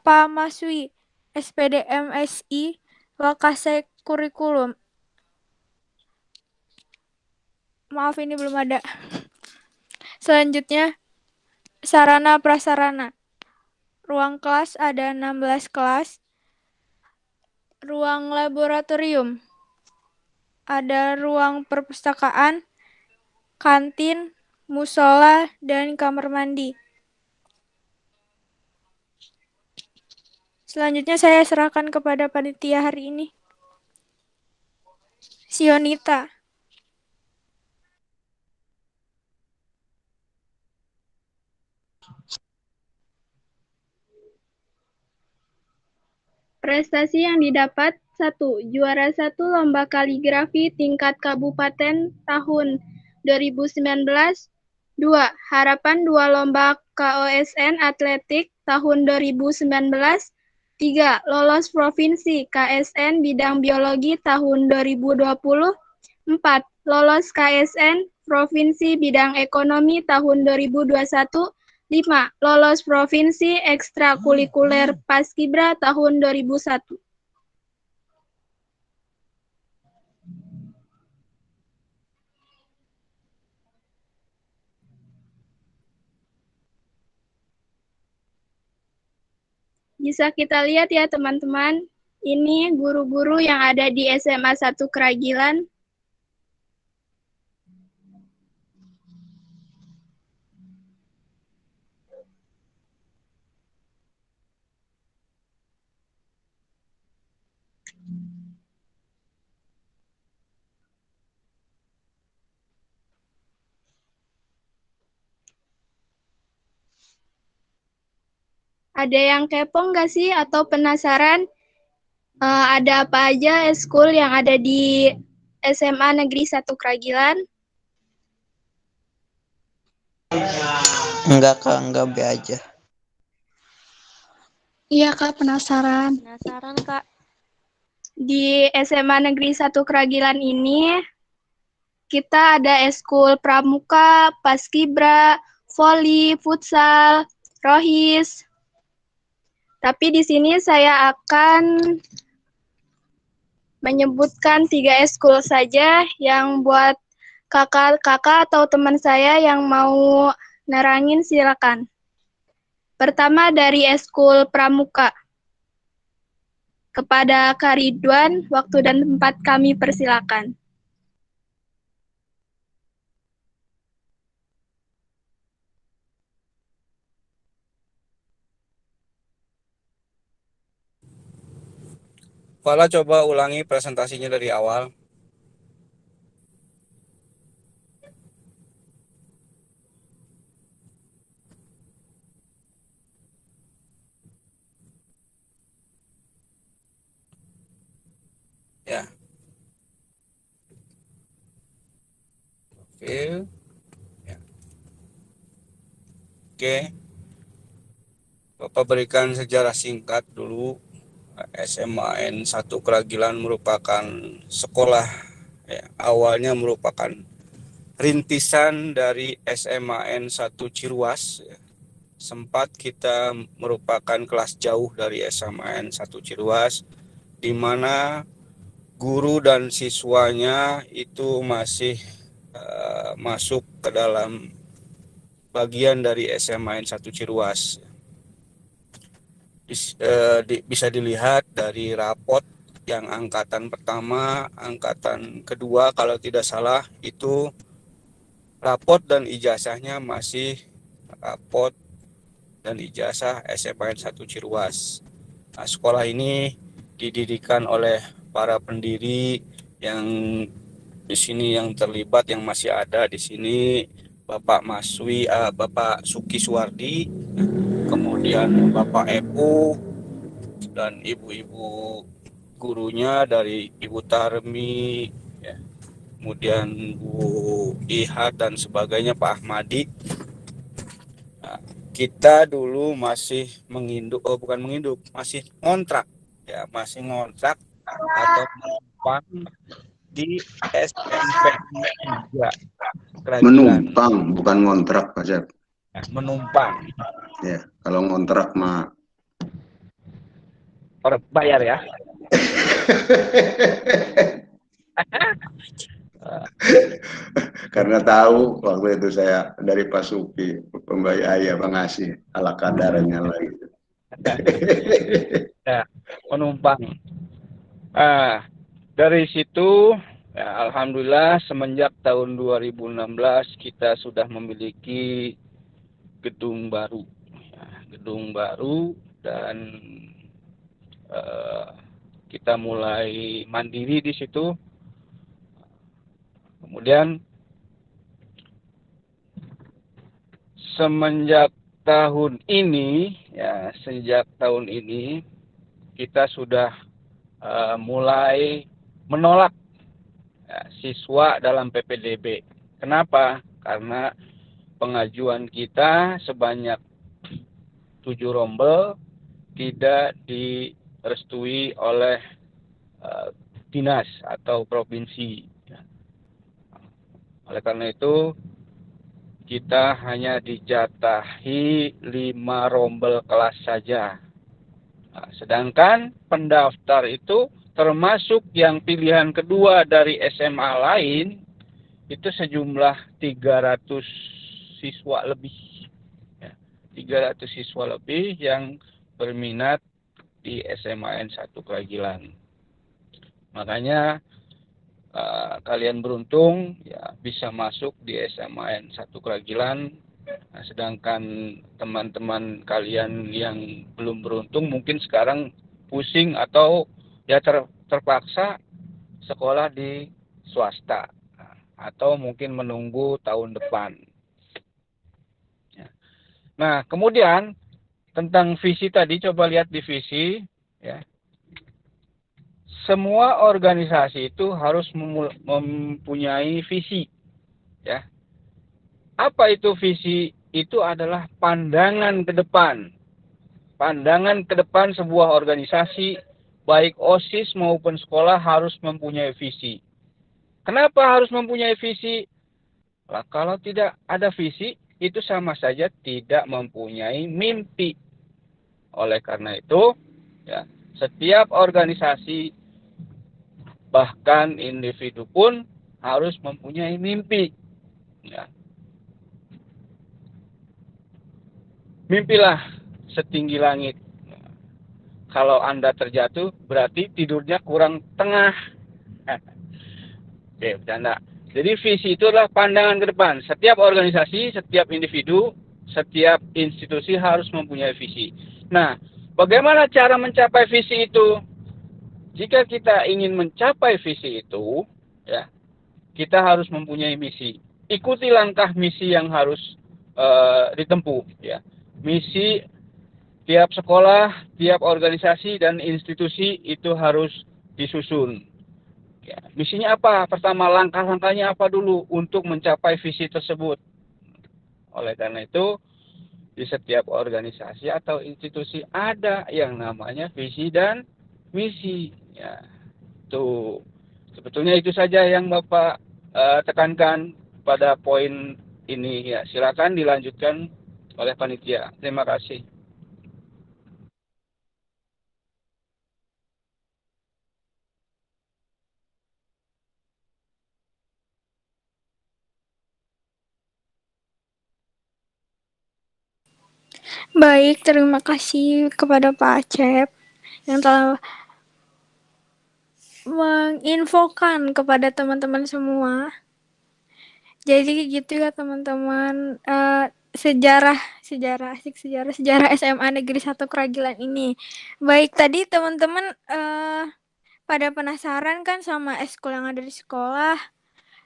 Pak Maswi SPD MSI, Wakasek Kurikulum. Maaf, ini belum ada. Selanjutnya, sarana prasarana. Ruang kelas ada 16 kelas. Ruang laboratorium. Ada ruang perpustakaan, kantin, musola, dan kamar mandi. Selanjutnya saya serahkan kepada panitia hari ini. Sionita. Prestasi yang didapat: 1. Juara 1 Lomba Kaligrafi tingkat Kabupaten tahun 2019. 2. Harapan 2 Lomba KOSN Atletik tahun 2019. 3. Lolos Provinsi KSN Bidang Biologi tahun 2020. 4. Lolos KSN Provinsi Bidang Ekonomi tahun 2021. 5. Lolos Provinsi Ekstrakurikuler Paskibra tahun 2001. Bisa kita lihat ya teman-teman, ini guru-guru yang ada di SMA 1 Keragilan. Ada yang kepo nggak sih atau penasaran ada apa aja eskul yang ada di SMA Negeri 1 Keragilan? Enggak Kak, enggak be aja. Iya Kak, penasaran. Penasaran, Kak? Di SMA Negeri 1 Keragilan ini, kita ada eskul pramuka, paskibra, voli, futsal, rohis. Tapi di sini saya akan menyebutkan 3 eskul saja yang buat kakak-kakak atau teman saya yang mau nerangin silakan. Pertama dari eskul pramuka. Kepada Kak Ridwan, waktu dan tempat kami persilakan. Fala, coba ulangi presentasinya dari awal. Ya. Oke. Ya. Oke. Bapak berikan sejarah singkat dulu. SMAN 1 Keragilan merupakan sekolah, ya, awalnya merupakan rintisan dari SMAN 1 Ciruas. Ya. Sempat kita merupakan kelas jauh dari SMAN 1 Ciruas, di mana guru dan siswanya itu masih masuk ke dalam bagian dari SMAN 1 Ciruas. Bisa dilihat dari rapot yang angkatan pertama, angkatan kedua kalau tidak salah itu rapot dan ijazahnya masih rapot dan ijazah SMAN 1 Ciruas. Nah, sekolah ini didirikan oleh para pendiri yang di sini yang terlibat, yang masih ada di sini, Bapak Bapak Suki Suwardi, kemudian Bapak Epu, dan ibu-ibu gurunya dari Ibu Tarmi, ya, kemudian Bu Iha dan sebagainya, Pak Ahmadi. Nah, kita dulu masih masih ngontrak, ya, masih ngontrak atau menumpang di SMP 3 Keragilan. Menumpang, bukan ngontrak, Pak Zep. Nah, menumpang. Ya, kalau ngontrak mah orang bayar ya. Karena tahu waktu itu saya dari Pak Suki, pembayar ayah pengasih ala kadarnya lagi. Ya, menumpang. Dari situ, ya, alhamdulillah semenjak tahun 2016 kita sudah memiliki gedung baru, ya, gedung baru, dan kita mulai mandiri di situ. Kemudian sejak tahun ini kita sudah mulai menolak, ya, siswa dalam PPDB. Kenapa? Karena pengajuan kita sebanyak 7 rombel tidak direstui oleh dinas atau provinsi. Oleh karena itu, kita hanya dijatahi 5 rombel kelas saja. Nah, sedangkan pendaftar itu termasuk yang pilihan kedua dari SMA lain, itu sejumlah 300 siswa lebih. Ya, 300 siswa lebih yang berminat di SMAN 1 Keragilan. Makanya kalian beruntung, ya, bisa masuk di SMAN 1 Keragilan. Nah, sedangkan teman-teman kalian yang belum beruntung mungkin sekarang pusing atau ya terpaksa sekolah di swasta, atau mungkin menunggu tahun depan. Nah, kemudian tentang visi tadi, coba lihat di visi, ya. Semua organisasi itu harus mempunyai visi, ya. Apa itu visi? Itu adalah pandangan ke depan. pandangan ke depan sebuah organisasi, baik OSIS maupun sekolah harus mempunyai visi. Kenapa harus mempunyai visi? Nah, kalau tidak ada visi, itu sama saja tidak mempunyai mimpi. Oleh karena itu, ya, setiap organisasi, bahkan individu pun harus mempunyai mimpi. Ya. Mimpilah setinggi langit. Kalau Anda terjatuh, berarti tidurnya kurang tengah. Oke, bercanda. Jadi visi itu adalah pandangan ke depan. Setiap organisasi, setiap individu, setiap institusi harus mempunyai visi. Nah, bagaimana cara mencapai visi itu? Jika kita ingin mencapai visi itu, ya, kita harus mempunyai misi. Ikuti langkah misi yang harus ditempuh. Ya. Misi tiap sekolah, tiap organisasi dan institusi itu harus disusun. Ya, misinya apa? Pertama, langkah-langkahnya apa dulu untuk mencapai visi tersebut. Oleh karena itu, di setiap organisasi atau institusi ada yang namanya visi dan misi. Ya, itu sebetulnya itu saja yang Bapak tekankan pada poin ini. Ya, silakan dilanjutkan oleh panitia. Terima kasih. Baik, terima kasih kepada Pak Acep yang telah menginfokan kepada teman-teman semua. Jadi gitu ya teman-teman, sejarah SMA Negeri 1 Keragilan ini. Baik, tadi teman-teman pada penasaran kan sama eskul yang ada di sekolah.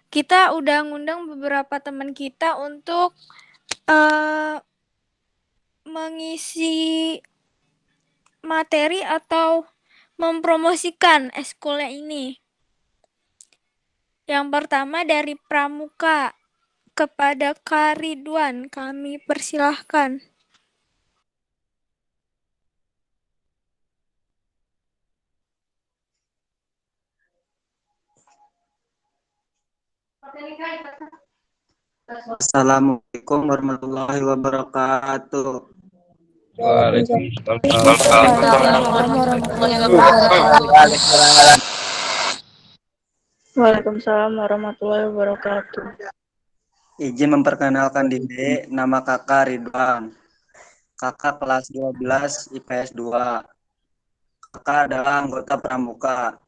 Kita udah ngundang beberapa teman kita untuk mengisi materi atau mempromosikan eskulnya ini. Yang pertama dari Pramuka, kepada Kak Ridwan kami persilahkan. Assalamualaikum warahmatullahi wabarakatuh. Waalaikumsalam warahmatullahi wabarakatuh. Izin memperkenalkan diri, nama kakak Ridwan. Kakak kelas 12 IPS 2. Kakak adalah anggota Pramuka.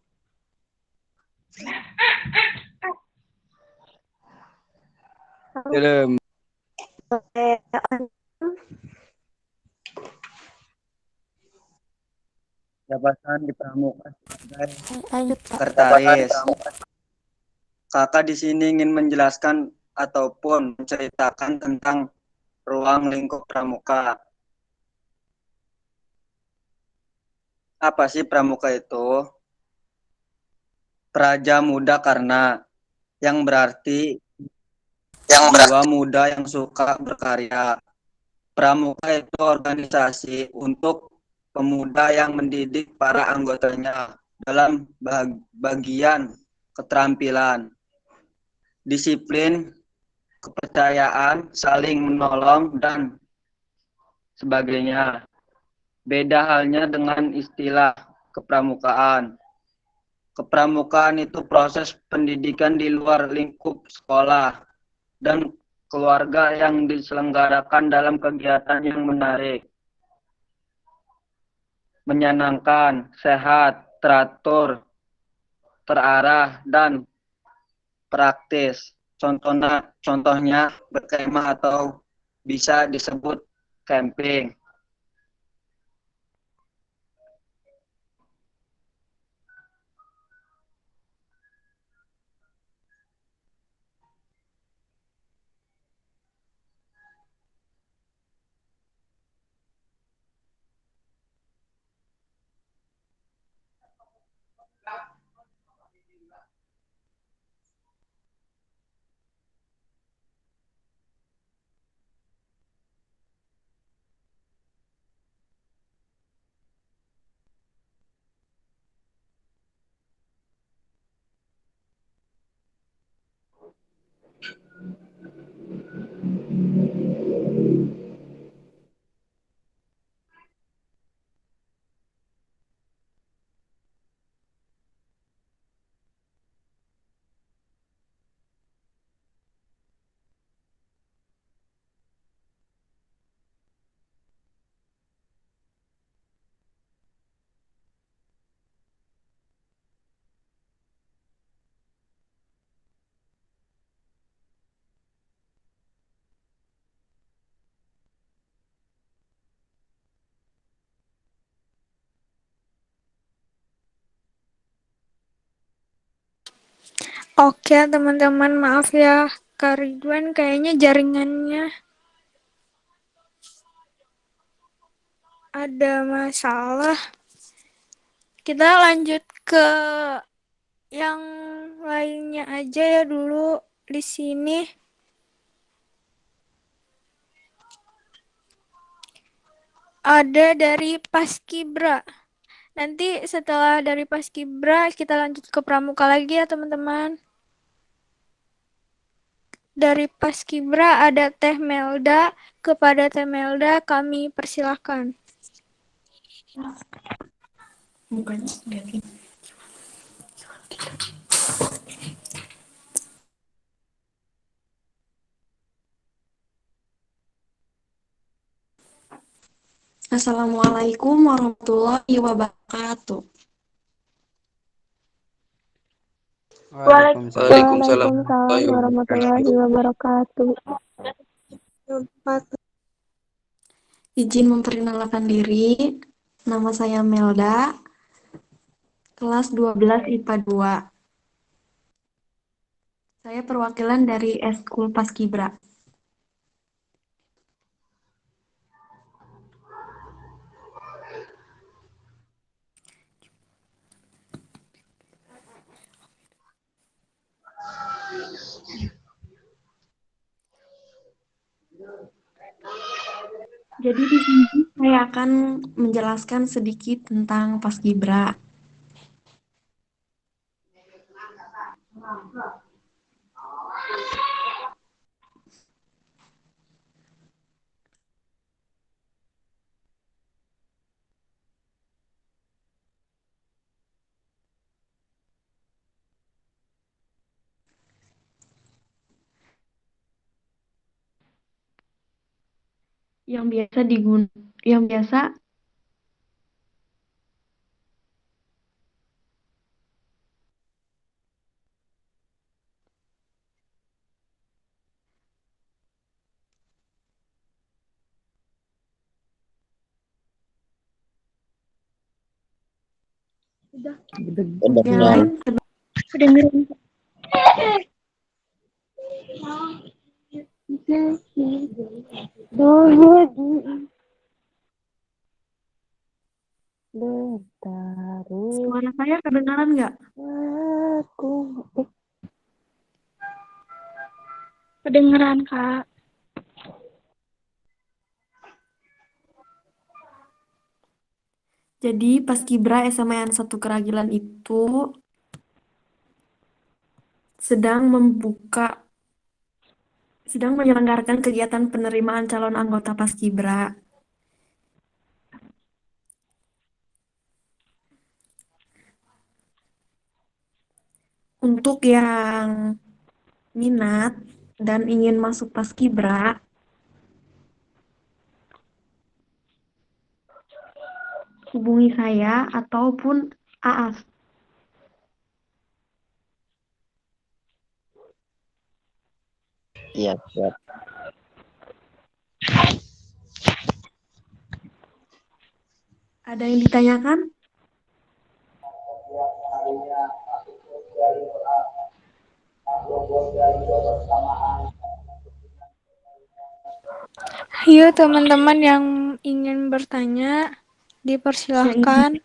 Jabatan di Pramuka sebagai sekretaris. Kakak di sini ingin menjelaskan ataupun menceritakan tentang ruang lingkup Pramuka. Apa sih Pramuka itu? Praja Muda Karna, yang berarti jiwa muda yang suka berkarya. Pramuka itu organisasi untuk pemuda yang mendidik para anggotanya dalam bagian keterampilan, disiplin, kepercayaan, saling menolong, dan sebagainya. Beda halnya dengan istilah kepramukaan. Kepramukaan itu proses pendidikan di luar lingkup sekolah dan keluarga yang diselenggarakan dalam kegiatan yang menarik, menyenangkan, sehat, teratur, terarah, dan praktis. Contohnya berkemah atau bisa disebut camping. Oke, teman-teman, maaf ya. Kak Ridwan kayaknya jaringannya ada masalah. Kita lanjut ke yang lainnya aja ya dulu di sini. Ada dari Paskibra. Nanti setelah dari Paskibra kita lanjut ke Pramuka lagi ya teman-teman. Dari Paskibra ada Teh Melda. Kepada Teh Melda kami persilahkan. Assalamualaikum warahmatullahi wabarakatuh. Waalaikumsalam warahmatullahi wabarakatuh. Izin memperkenalkan diri. Nama saya Melda, kelas 12 IPA 2. Saya perwakilan dari Eskul Paskibra. Jadi di sini saya akan menjelaskan sedikit tentang Paskibra. Yang biasa yang lain Kedengeran. suara saya kedengaran nggak? Kedengeran, Kak. Jadi Paskibra SMA yang 1 Keragilan itu sedang menyelenggarakan kegiatan penerimaan calon anggota Paskibra. Untuk yang minat dan ingin masuk Paskibra, hubungi saya ataupun Aas. Iya, siap. Ada yang ditanyakan? Ayo teman-teman yang ingin bertanya, dipersilahkan.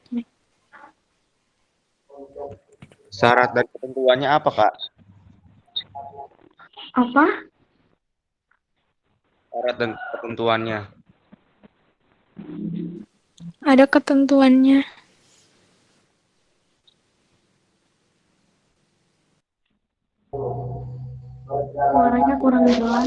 Syarat dan ketentuannya apa, Kak? Apa? Syarat dan ketentuannya. Ada ketentuannya. Suaranya kurang jelas.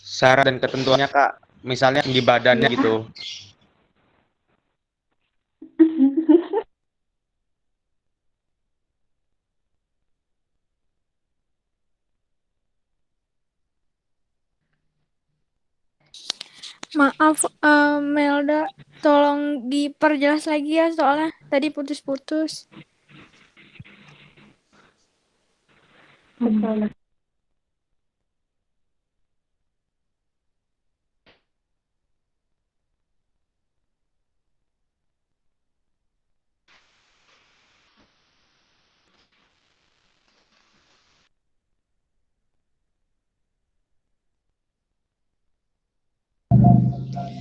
Syarat dan ketentuannya, Kak. Misalnya tinggi badannya gitu. Maaf, Melda, tolong diperjelas lagi ya soalnya tadi putus-putus.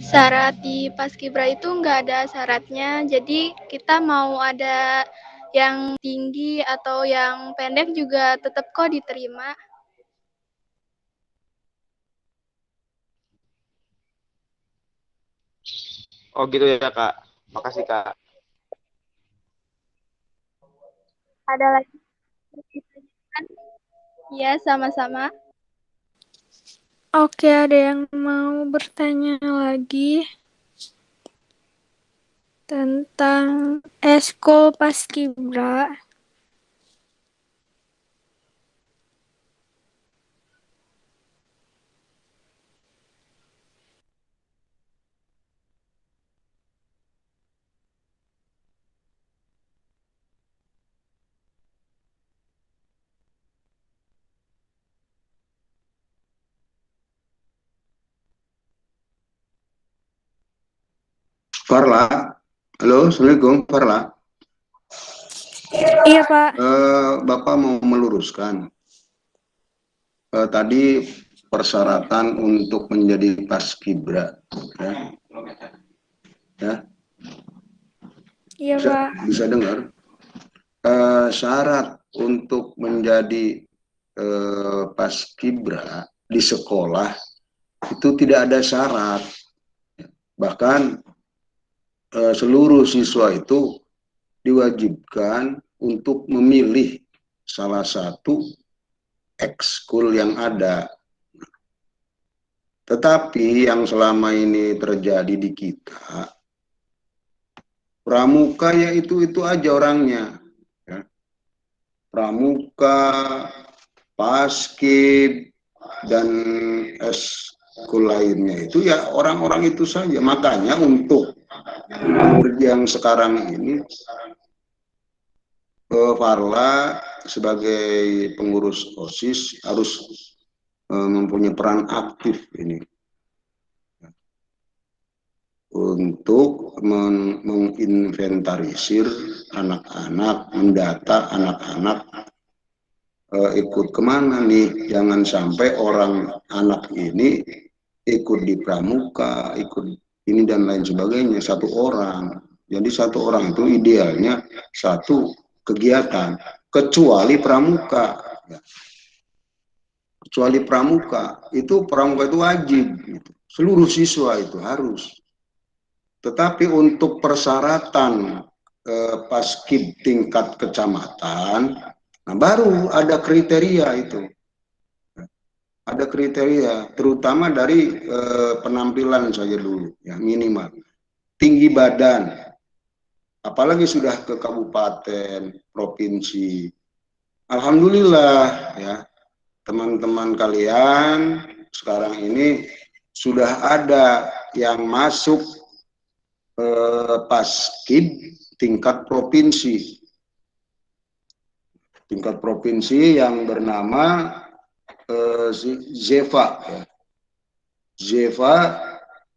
Syarat di Paskibra itu nggak ada syaratnya, jadi kita mau ada yang tinggi atau yang pendek juga tetap kok diterima. Oh gitu ya Kak. Makasih Kak. Ada lagi? Ya, sama-sama. Oke, ada yang mau bertanya lagi tentang eskul paskibra? Farla, halo, Assalamualaikum, Farla. Iya Pak. Bapak mau meluruskan. Tadi persyaratan untuk menjadi paskibra, ya. Ya. Iya Pak. Bisa dengar? Syarat untuk menjadi paskibra di sekolah itu tidak ada syarat. Bahkan seluruh siswa itu diwajibkan untuk memilih salah satu ekskul yang ada. Tetapi yang selama ini terjadi di kita, pramuka ya itu aja orangnya. Ya. Pramuka, paskib, dan eskul lainnya itu ya orang-orang itu saja. Makanya untuk yang sekarang ini, Farla sebagai pengurus OSIS harus mempunyai peran aktif ini untuk menginventarisir anak-anak, mendata anak-anak ikut kemana nih, jangan sampai anak ini ikut di pramuka, ikut ini dan lain sebagainya, satu orang. Jadi satu orang itu idealnya satu kegiatan, kecuali pramuka. Kecuali pramuka itu wajib, gitu. Seluruh siswa itu harus. Tetapi untuk persyaratan paskib tingkat kecamatan, nah baru ada kriteria itu. Ada kriteria, terutama dari penampilan saja dulu, ya minimal. Tinggi badan, apalagi sudah ke kabupaten, provinsi. Alhamdulillah ya, teman-teman kalian sekarang ini sudah ada yang masuk paskib tingkat provinsi. Tingkat provinsi yang bernama Zeva. Ya. Zeva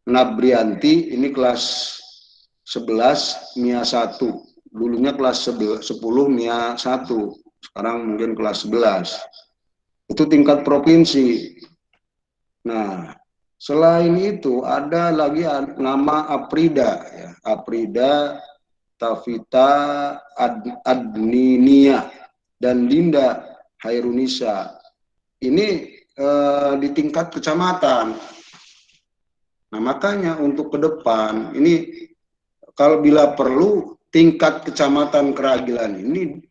Nabrianti, ini kelas 11 MIA 1. Dulunya kelas 10 MIA 1. Sekarang mungkin kelas 11. Itu tingkat provinsi. Nah, selain itu ada lagi nama Aprida, ya. Aprida Tavita Adninia dan Linda Hairunisa. Ini di tingkat kecamatan. Nah, makanya untuk ke depan ini kalau bila perlu tingkat kecamatan Keragilan ini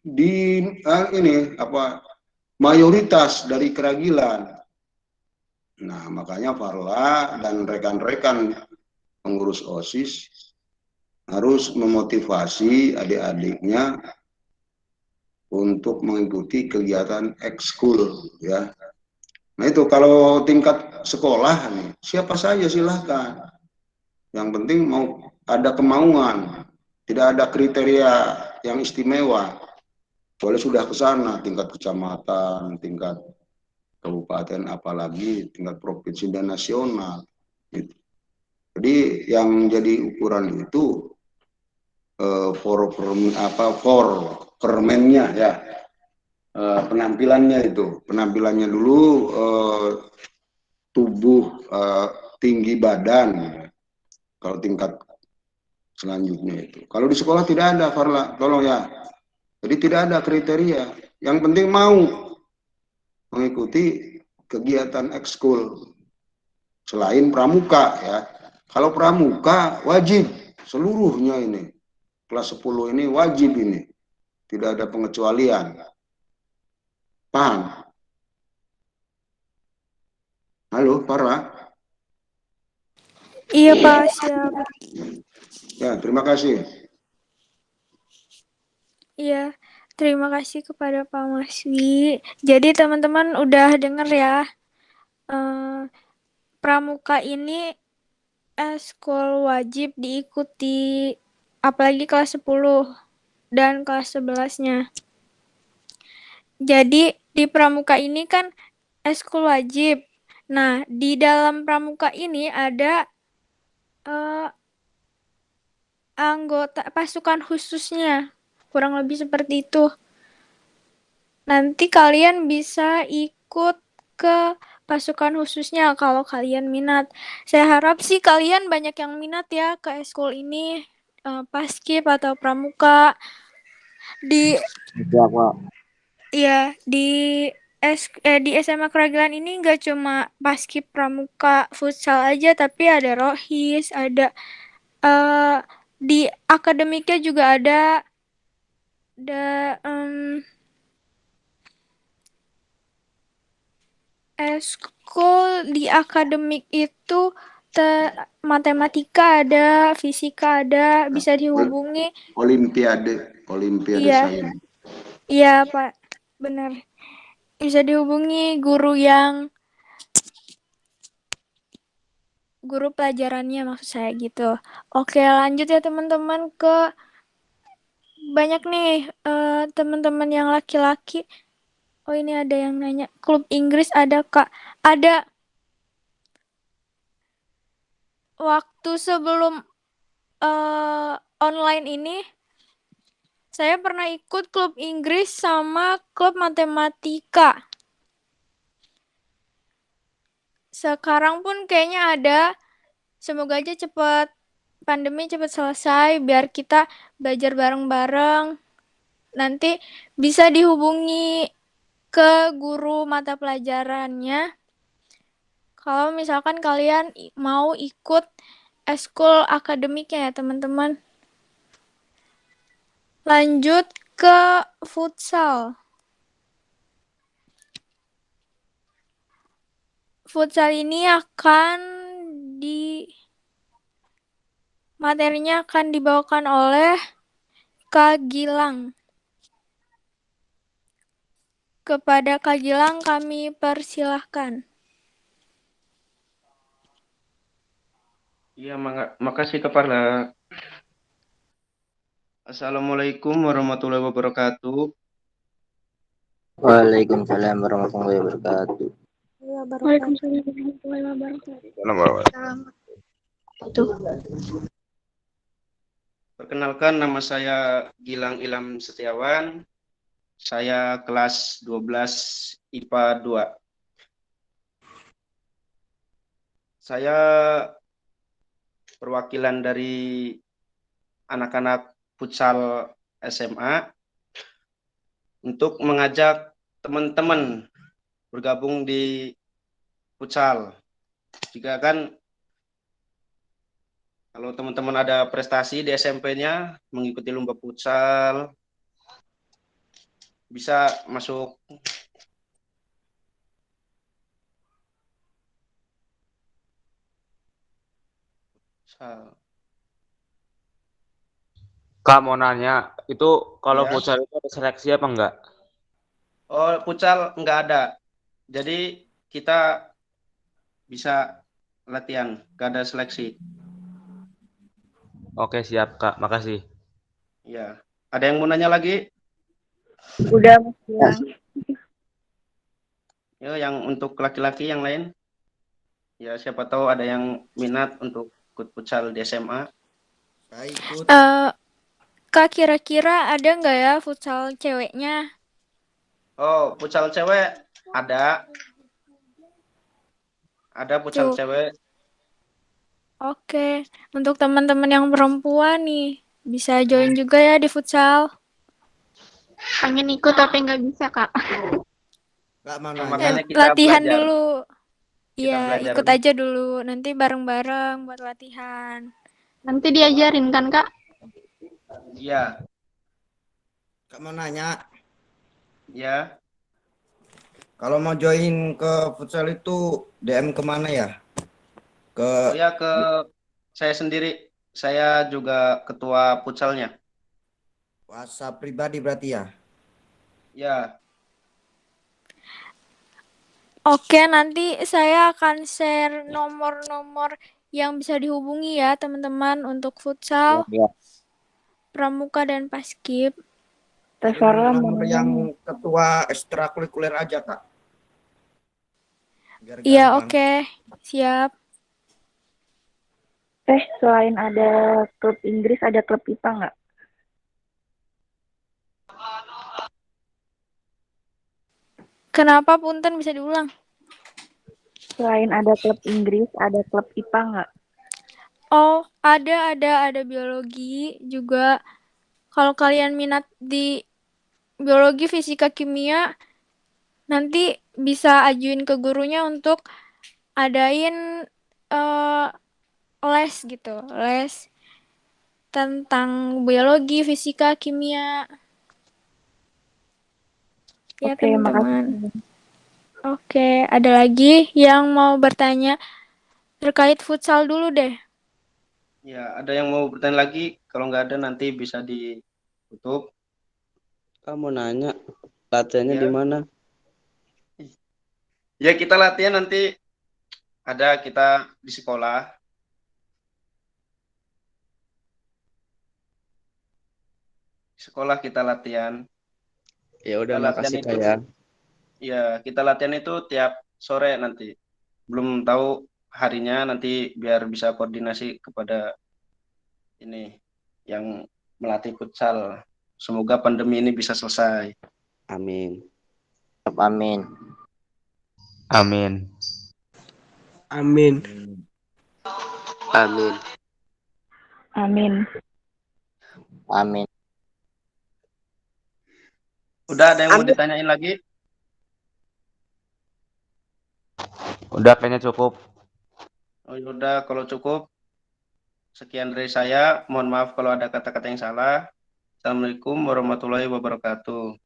mayoritas dari Keragilan. Nah, makanya Farla dan rekan-rekan pengurus OSIS harus memotivasi adik-adiknya untuk mengikuti kegiatan ekskul, ya. Nah itu kalau tingkat sekolah nih, siapa saja silahkan. Yang penting mau ada kemauan, tidak ada kriteria yang istimewa. Boleh sudah ke sana, tingkat kecamatan, tingkat kabupaten, apalagi tingkat provinsi dan nasional. Gitu. Jadi yang jadi ukuran itu permennya ya, penampilannya dulu tubuh tinggi badan. Kalau tingkat selanjutnya itu. Kalau di sekolah tidak ada, Farla, tolong ya. Jadi tidak ada kriteria. Yang penting mau mengikuti kegiatan ekskul selain pramuka ya. Kalau pramuka wajib seluruhnya ini. Kelas 10 ini wajib ini. Tidak ada pengecualian. Paham? Halo, Farla? Iya Pak, siap. Ya, terima kasih. Iya, terima kasih kepada Pak Maswi. Jadi teman-teman udah denger ya, pramuka ini eskul wajib diikuti, apalagi kelas 10 dan kelas 11-nya. Jadi di pramuka ini kan eskul wajib. Nah, di dalam pramuka ini ada anggota pasukan khususnya, kurang lebih seperti itu. Nanti kalian bisa ikut ke pasukan khususnya kalau kalian minat. Saya harap sih kalian banyak yang minat ya ke eskul ini, paskib atau pramuka. Di Iya, di SMA Keragilan ini nggak cuma paskib pramuka futsal aja, tapi ada rohis, ada di akademiknya juga ada eskul di akademik itu matematika ada, fisika ada, bisa dihubungi. Olimpiade Iya. sains. Iya, Pak. Benar. Bisa dihubungi guru pelajarannya maksud saya gitu. Oke, lanjut ya teman-teman ke banyak nih teman-teman yang laki-laki. Oh, ini ada yang nanya. Klub Inggris ada, Kak. Ada. Waktu sebelum online ini, saya pernah ikut klub Inggris sama klub matematika. Sekarang pun kayaknya ada. Semoga aja pandemi cepat selesai biar kita belajar bareng-bareng. Nanti bisa dihubungi ke guru mata pelajarannya. Kalau misalkan kalian mau ikut eskul akademiknya ya teman-teman. Lanjut ke futsal. Futsal ini materinya akan dibawakan oleh Kak Gilang. Kepada Kak Gilang kami persilahkan. Iya, makasih Kepala. Assalamualaikum warahmatullahi wabarakatuh. Waalaikumsalam warahmatullahi wabarakatuh. Waalaikumsalam warahmatullahi wabarakatuh. Perkenalkan, nama saya Gilang Ilham Setiawan. Saya kelas 12 IPA 2. Saya perwakilan dari anak-anak futsal SMA untuk mengajak teman-teman bergabung di futsal. Jika kan kalau teman-teman ada prestasi di SMP-nya mengikuti lomba futsal, bisa masuk futsal. Kak mau nanya, itu kalau Ya. futsal itu ada seleksi apa enggak? Oh, futsal enggak ada. Jadi kita bisa latihan, enggak ada seleksi. Oke, siap Kak, makasih. Ya. Ada yang mau nanya lagi? Udah, Mas Gilang. Ya, yang untuk laki-laki yang lain? Ya, siapa tahu ada yang minat untuk ikut futsal di SMA. Ikut. Kak, kira-kira ada nggak ya futsal ceweknya? Oh, futsal cewek ada. Ada futsal cewek. Oke, untuk teman-teman yang perempuan nih, bisa join juga ya di futsal. Pengen ikut tapi nggak bisa, Kak. Gak mau Makanya nanya. kita Latihan belajar. dulu. Kita Iya, belajar ikut dulu. aja dulu. Nanti bareng-bareng buat latihan. Nanti diajarin kan, Kak? Iya. Gak mau nanya. Ya. Kalau mau join ke futsal itu DM kemana ya? Oh ya, ke saya sendiri. Saya juga ketua futsalnya. WhatsApp pribadi berarti ya? Ya. Oke, nanti saya akan share nomor-nomor yang bisa dihubungi ya, teman-teman, untuk futsal, Ya. pramuka, dan paskib. Nomor yang ketua ekstrakurikuler aja, Kak. Biar Iya, gampang. oke. Siap. Selain ada klub Inggris, ada klub IPA nggak? Kenapa, Punten, bisa diulang? Selain ada klub Inggris, ada klub IPA nggak? Oh, ada biologi juga. Kalau kalian minat di biologi, fisika, kimia, nanti bisa ajuin ke gurunya untuk adain les gitu, les tentang biologi, fisika, kimia. Ya, Oke, teman-teman. makasih. Oke, ada lagi yang mau bertanya terkait futsal dulu deh. Ya, ada yang mau bertanya lagi? Kalau nggak ada nanti bisa ditutup. Kamu nanya latihannya Ya. di mana? Ya, kita latihan nanti ada kita di sekolah. Sekolah kita latihan. Ya udah, Kita latihan makasih itu. Kak ya. Ya, kita latihan itu tiap sore nanti. Belum tahu harinya, nanti biar bisa koordinasi kepada ini yang melatih futsal. Semoga pandemi ini bisa selesai. Amin. Amin. Amin. Amin. Amin. Amin. Amin. Udah ada yang mau ditanyain lagi? Udah kayaknya cukup. Oh, udah kalau cukup. Sekian dari saya. Mohon maaf kalau ada kata-kata yang salah. Assalamualaikum warahmatullahi wabarakatuh.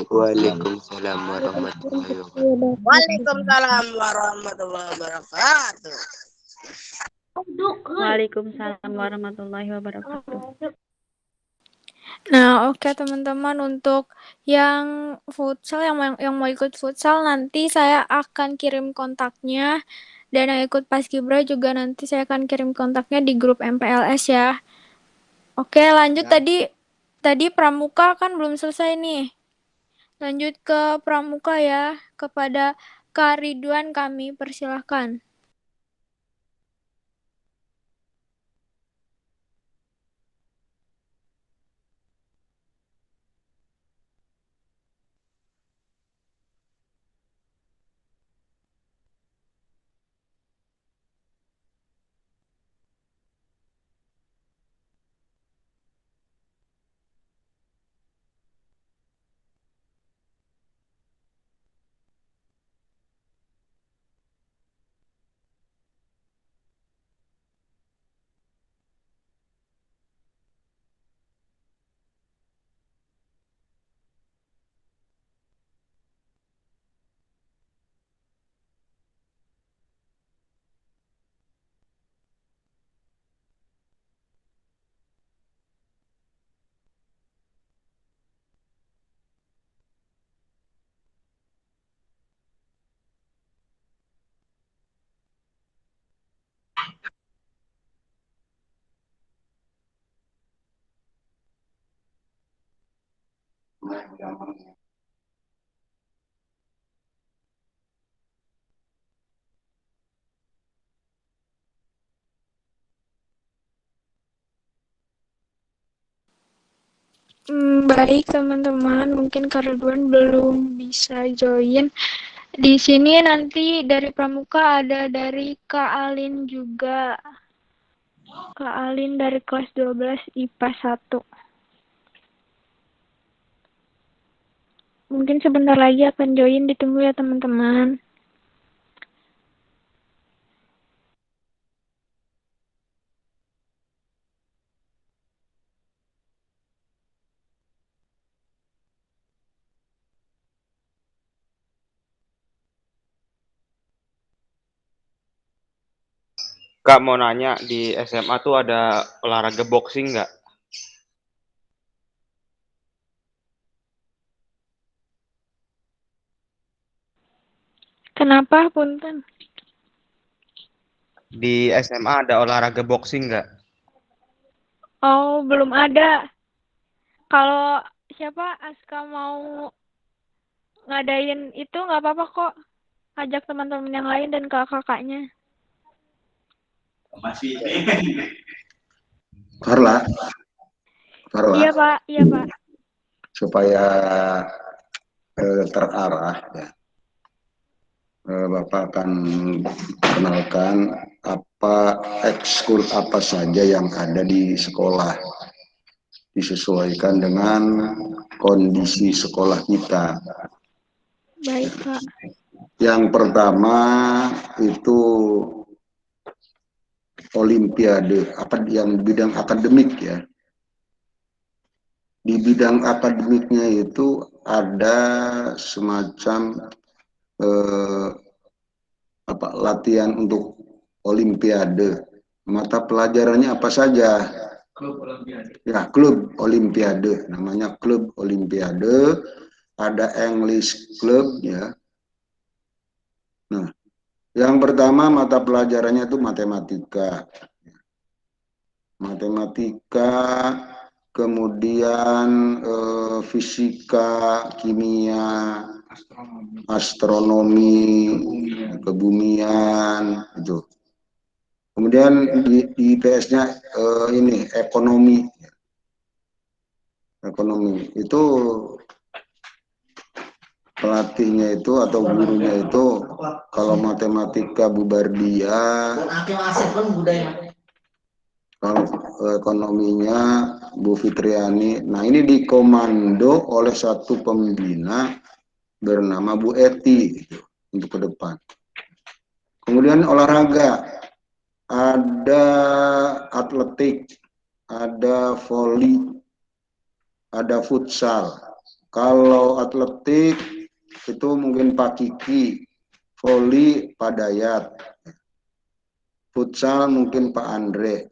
Waalaikumsalam warahmatullahi wabarakatuh. Waalaikumsalam warahmatullahi wabarakatuh. Waalaikumsalam warahmatullahi wabarakatuh. Nah, oke teman-teman, untuk yang futsal yang mau ikut futsal nanti saya akan kirim kontaknya, dan yang ikut paskibra juga nanti saya akan kirim kontaknya di grup MPLS ya. Oke, lanjut tadi pramuka kan belum selesai nih. Lanjut ke pramuka ya, kepada Kak Ridwan kami persilahkan. Baik teman-teman, mungkin Kak Ridwan belum bisa join. Di sini nanti dari Pramuka ada dari Kak Alin juga. Kak Alin dari kelas 12 IPA 1. Mungkin sebentar lagi akan join, ditunggu ya teman-teman. Kak mau nanya di SMA tuh ada olahraga boxing nggak? Kenapa, Punten? Di SMA ada olahraga boxing nggak? Oh, belum ada. Kalau siapa Aska mau ngadain itu nggak apa-apa kok. Ajak teman-teman yang lain dan kakak-kakaknya. Carla, Iya Pak, iya Pak. supaya terarah ya. Bapak akan kenalkan apa ekskul apa saja yang ada di sekolah, disesuaikan dengan kondisi sekolah kita. Baik Pak. Yang pertama itu olimpiade, yang bidang akademik ya. Di bidang akademiknya itu ada semacam latihan untuk olimpiade. Mata pelajarannya apa saja? Klub olimpiade. Ya, klub olimpiade. Namanya klub olimpiade. Ada English club ya. Nah, yang pertama mata pelajarannya itu matematika. Matematika, kemudian fisika, kimia, astronomi, kebumian, itu. Kemudian di IPS-nya ini ekonomi. Ekonomi itu pelatihnya itu atau gurunya itu kalau matematika Bu Bardia, kalau ekonominya Bu Fitriani. Nah, ini dikomando oleh satu pembina bernama Bu Eti gitu, untuk ke depan. Kemudian olahraga, ada atletik, ada voli, ada futsal. Kalau atletik itu mungkin Pak Kiki, voli Pak Dayat, futsal mungkin Pak Andre.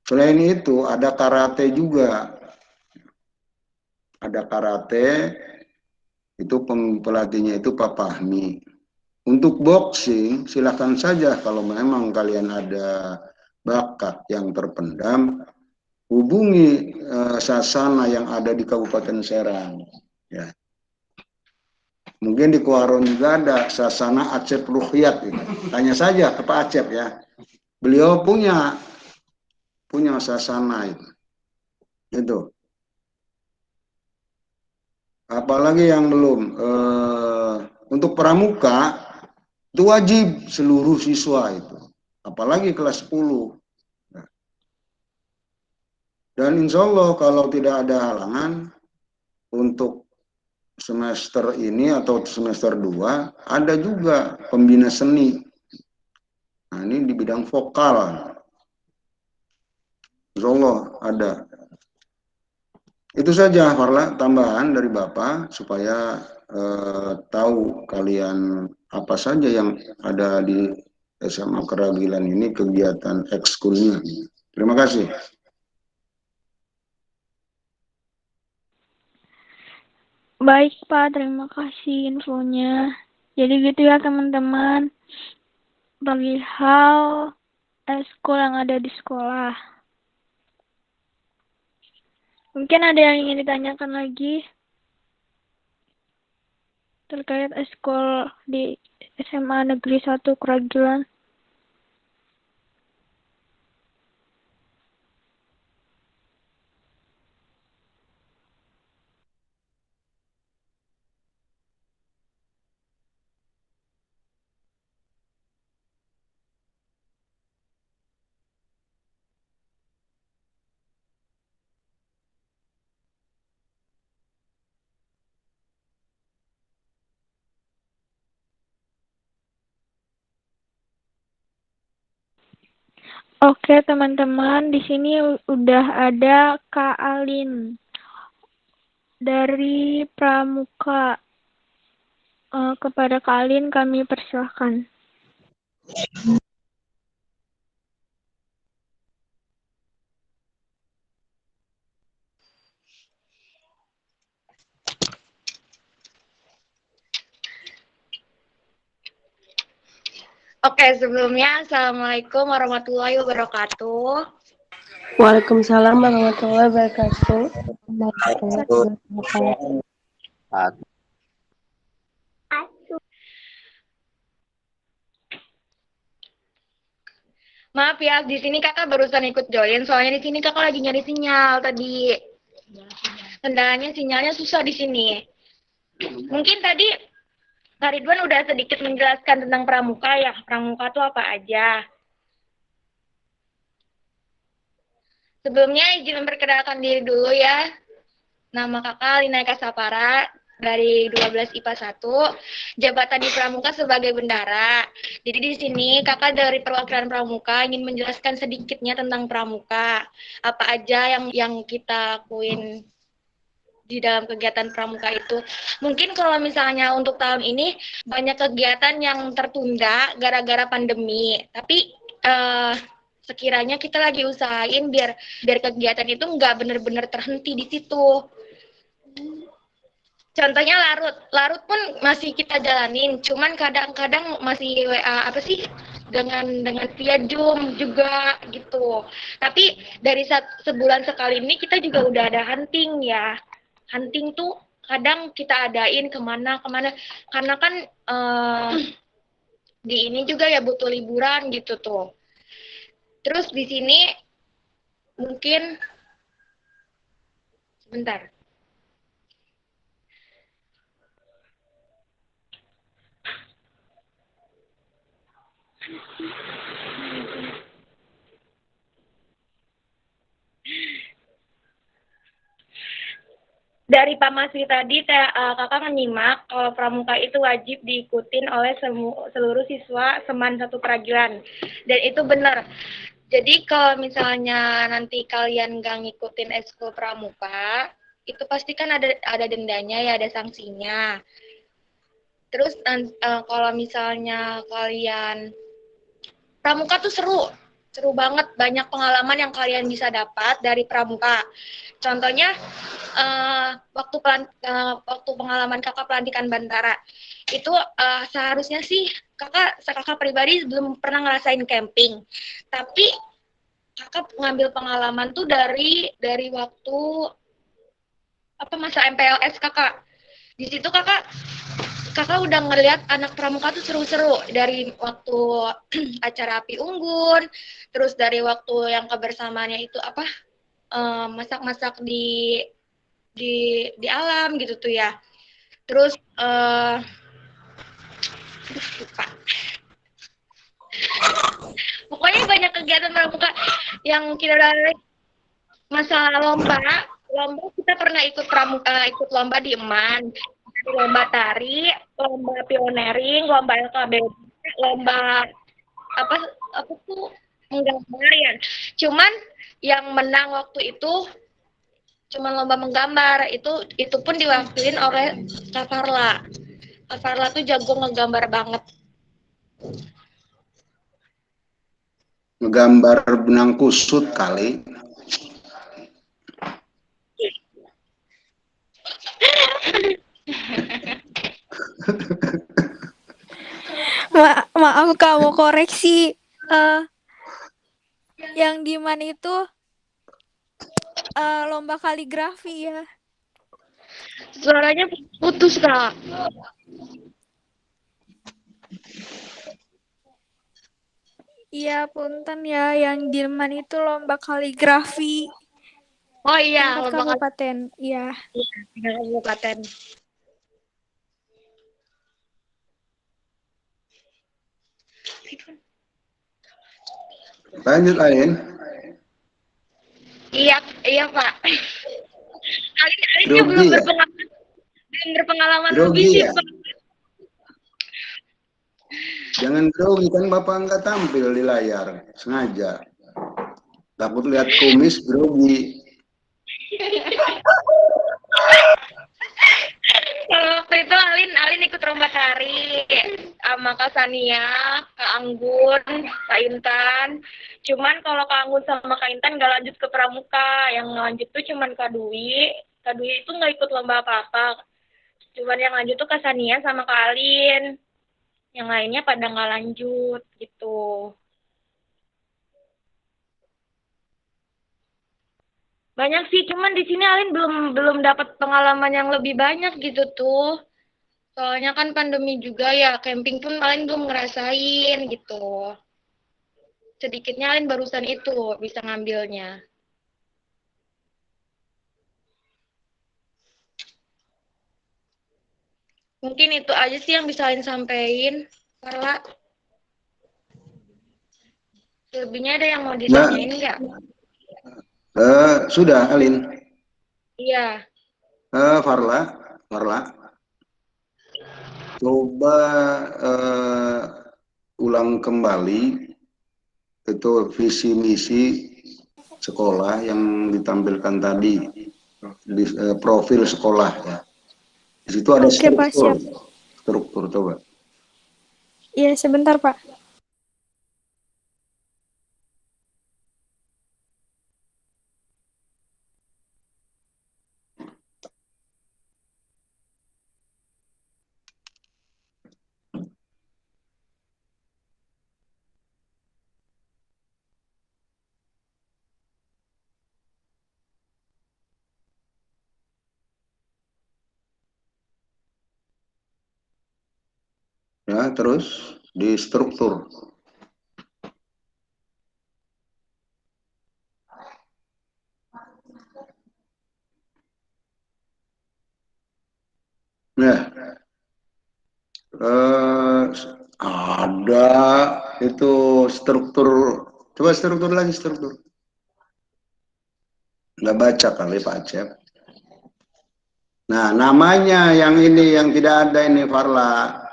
Selain itu ada karate juga. Ada karate, itu pelatihnya itu Pak Fahmi. Untuk boxing, silakan saja kalau memang kalian ada bakat yang terpendam, hubungi Sasana yang ada di Kabupaten Serang. Ya. Mungkin di Kuaron juga ada Sasana Acep Ruhyat. Gitu. Tanya saja ke Pak Acep ya. Beliau punya Sasana itu. Itu. Apalagi yang belum. Untuk pramuka, itu wajib seluruh siswa itu. Apalagi kelas 10. Dan insya Allah kalau tidak ada halangan, untuk semester ini atau semester 2, ada juga pembina seni. Nah, ini di bidang vokal. Insya Allah ada. Itu saja, Farla, tambahan dari Bapak, supaya tahu kalian apa saja yang ada di SMA Keragilan ini, kegiatan ekskulnya. Terima kasih. Baik Pak, terima kasih infonya. Jadi gitu ya teman-teman, bagi hal eskul yang ada di sekolah. Mungkin ada yang ingin ditanyakan lagi terkait eskul di SMA Negeri 1 Keragilan. Oke, teman-teman, di sini udah ada Kak Alin dari Pramuka. Kepada Kak Alin kami persilahkan. Oke, sebelumnya Assalamualaikum warahmatullahi wabarakatuh. Waalaikumsalam warahmatullahi wabarakatuh. Maaf ya, di sini kakak barusan ikut join, soalnya di sini kakak lagi nyari sinyal tadi. Kendalanya sinyalnya susah di sini. Mungkin tadi Kak Ridwan udah sedikit menjelaskan tentang pramuka ya. Pramuka itu apa aja? Sebelumnya izin memperkenalkan diri dulu ya. Nama kakak Lina Eka Sapara dari 12 IPA 1, jabatan di Pramuka sebagai bendara. Jadi di sini kakak dari perwakilan Pramuka ingin menjelaskan sedikitnya tentang Pramuka. Apa aja yang kita lakuin di dalam kegiatan Pramuka itu. Mungkin kalau misalnya untuk tahun ini banyak kegiatan yang tertunda gara-gara pandemi. Tapi sekiranya kita lagi usahain biar kegiatan itu nggak benar-benar terhenti di situ. Contohnya larut pun masih kita jalanin, cuman kadang-kadang masih WA dengan via Zoom juga gitu. Tapi dari sebulan sekali ini kita juga udah ada hunting ya. Hunting tuh kadang kita adain kemana karena kan di ini juga ya butuh liburan gitu tuh. Terus di sini mungkin sebentar. Dari Pak Masri tadi, kakak menyimak kalau pramuka itu wajib diikutin oleh seluruh siswa Seman 1 Pragilan. Dan itu benar. Jadi kalau misalnya nanti kalian nggak ngikutin ekskul pramuka, itu pasti kan ada dendanya ya, ada sanksinya. Terus kalau misalnya kalian, pramuka tuh seru banget, banyak pengalaman yang kalian bisa dapat dari pramuka. Contohnya waktu pengalaman kakak pelantikan Bantara itu seharusnya sih kakak pribadi belum pernah ngerasain camping, tapi kakak ngambil pengalaman tuh dari waktu masa MPLS kakak. Di situ kakak udah ngeliat anak pramuka tuh seru-seru dari waktu acara api unggun, terus dari waktu yang kebersamaannya itu masak-masak di alam gitu tuh ya. Terus lupa. Pokoknya banyak kegiatan pramuka yang kita lalui. Masa lomba kita pernah ikut lomba di Eman, lomba tari, lomba pioneering, lomba LKB, lomba apa tuh menggambar ya. Cuman yang menang waktu itu cuma lomba menggambar, itu pun diwakilin oleh Kak Farla. Kak Farla tuh jago ngegambar banget. Ngegambar benang kusut kali. Maaf kamu koreksi. Yang di mana itu lomba kaligrafi ya. Suaranya putus Kak. Iya punten ya, yang di mana itu lomba kaligrafi. Oh iya, lomba kabupaten. Iya. Tingkat kabupaten. Lanjut Ain. Iya Pak. Alinnya belum berpengalaman lebih sih ya? Pak. Jangan grogi, kan Bapak nggak tampil di layar sengaja. Takut lihat kumis grogi. Kalau waktu itu Alin ikut lomba tari sama Kak Sania, Kak Anggun, Kak Intan. Cuman kalau Kak Anggun sama Kak Intan nggak lanjut ke pramuka. Yang lanjut tuh cuman Kak Dwi. Kak Dwi itu nggak ikut lomba apa-apa. Cuman yang lanjut tuh Kak Sania sama Kak Alin. Yang lainnya pada nggak lanjut gitu. Banyak sih, cuman di sini Alin belum dapat pengalaman yang lebih banyak gitu tuh. Soalnya kan pandemi juga ya, camping pun Alin belum ngerasain gitu. Sedikitnya Alin barusan itu bisa ngambilnya. Mungkin itu aja sih yang bisa Alin sampaikan, Carla. Lebihnya ada yang mau ditanyain nggak? Sudah, Alin. Iya. Farla, coba ulang kembali itu visi misi sekolah yang ditampilkan tadi di profil sekolah ya. Di situ ada struktur coba. Iya, sebentar Pak. Ya, terus di struktur. Nah, ada itu struktur. Coba struktur lagi, struktur. Nggak baca kali Pak Acep. Nah, namanya yang ini yang tidak ada ini Farla.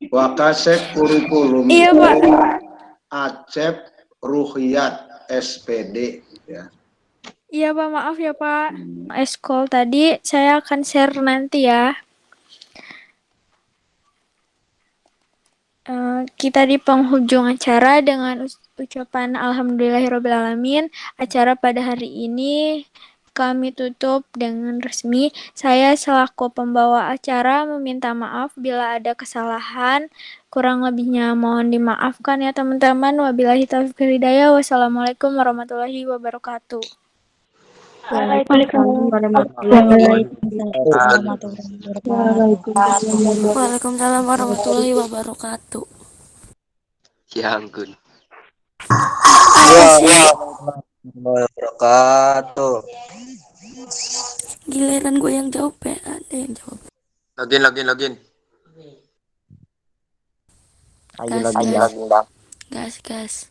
Wakasek kurikulum. Iya Pak. Acep Ruhiyat SPD ya. Iya Pak, maaf ya Pak. Eskol tadi saya akan share nanti ya. Kita di penghujung acara dengan ucapan Alhamdulillahirrabbilalamin. Acara pada hari ini kami tutup dengan resmi. Saya selaku pembawa acara meminta maaf bila ada kesalahan. Kurang lebihnya mohon dimaafkan ya teman-teman. Wabillahi taufiq wal hidayah. Wassalamualaikum warahmatullahi wabarakatuh. Waalaikumsalam warahmatullahi wabarakatuh. Ya ampun. Wabarakatuh. Giliran gue yang jawab ya, ada yang jawab. Login. Gas.